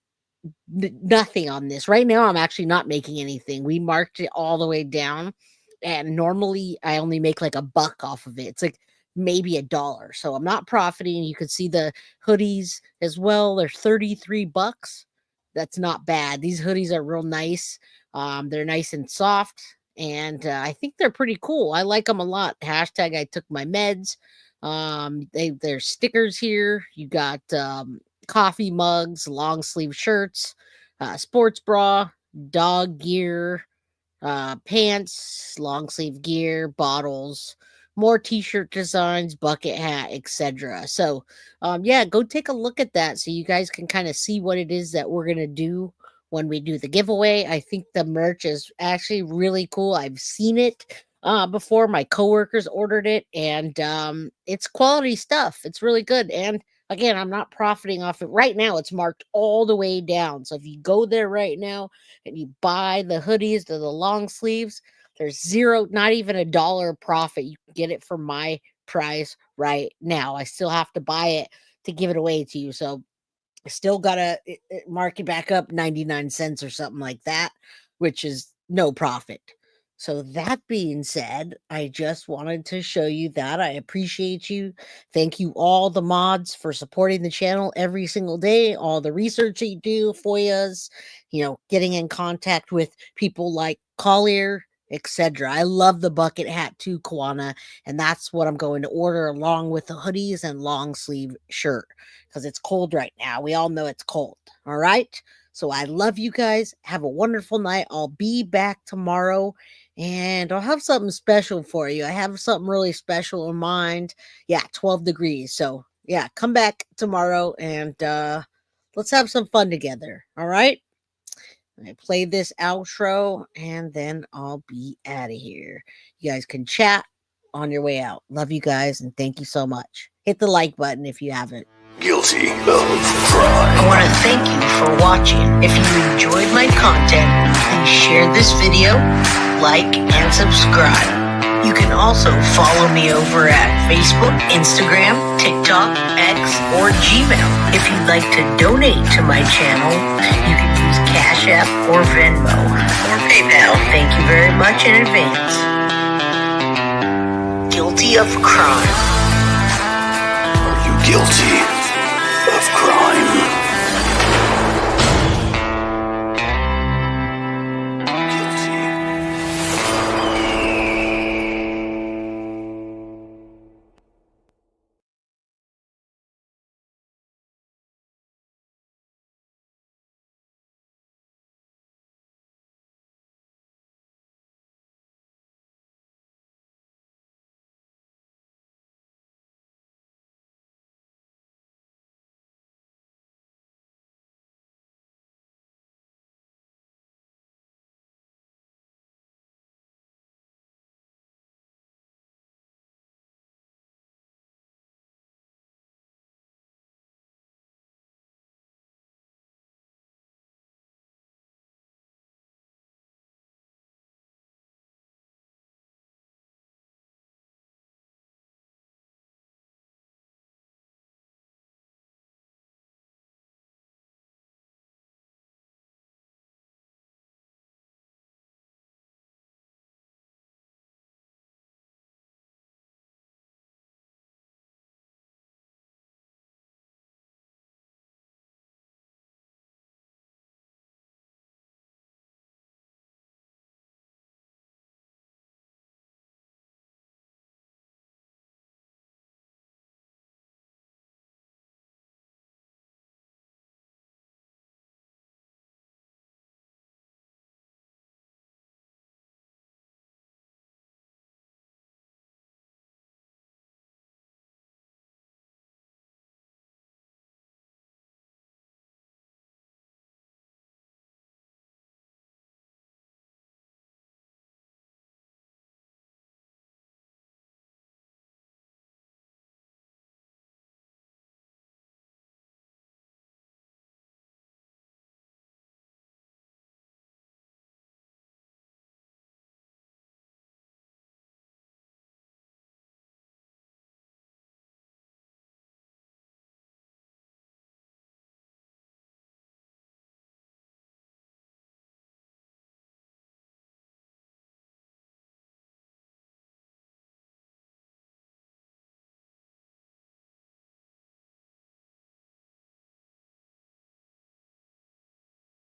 Speaker 2: nothing on this. Right now, I'm actually not making anything. We marked it all the way down. And normally, I only make like $1 off of it. It's like maybe $1. So I'm not profiting. You can see the hoodies as well. They're $33. That's not bad. These hoodies are real nice. They're nice and soft, and I think they're pretty cool. I like them a lot. Hashtag I took my meds. There's stickers here. You got coffee mugs, long sleeve shirts, sports bra, dog gear, pants, long sleeve gear, bottles, more t-shirt designs, bucket hat, etc. So yeah, go take a look at that so you guys can kind of see what it is that we're gonna do when we do the giveaway. I think the merch is actually really cool. I've seen it before. My coworkers ordered it, and it's quality stuff. It's really good. And again, I'm not profiting off it right now. It's marked all the way down. So if you go there right now and you buy the hoodies or the long sleeves, there's zero, not even $1 profit. You can get it for my price right now. I still have to buy it to give it away to you. So I still gotta mark it back up 99 cents or something like that, which is no profit. So that being said, I just wanted to show you that. I appreciate you. Thank you all the mods for supporting the channel every single day, all the research that you do, FOIAs, getting in contact with people like Collier, etc. I love the bucket hat too, Kawana, and that's what I'm going to order along with the hoodies and long sleeve shirt because it's cold right now. We all know it's cold. All right. So I love you guys. Have a wonderful night. I'll be back tomorrow and I'll have something special for you. I have something really special in mind. Yeah, 12 degrees. So yeah, come back tomorrow and let's have some fun together. All right. I play this outro and then I'll be out of here. You guys can chat on your way out. Love you guys and thank you so much. Hit the like button if you haven't.
Speaker 1: Guilty of crime.
Speaker 2: I want to thank you for watching. If you enjoyed my content, please share this video, like, and subscribe. You can also follow me over at Facebook, Instagram, TikTok, X, or Gmail. If you'd like to donate to my channel, you can use Cash App or Venmo or PayPal. Thank you very much in advance. Guilty of crime.
Speaker 1: Are you guilty of crime?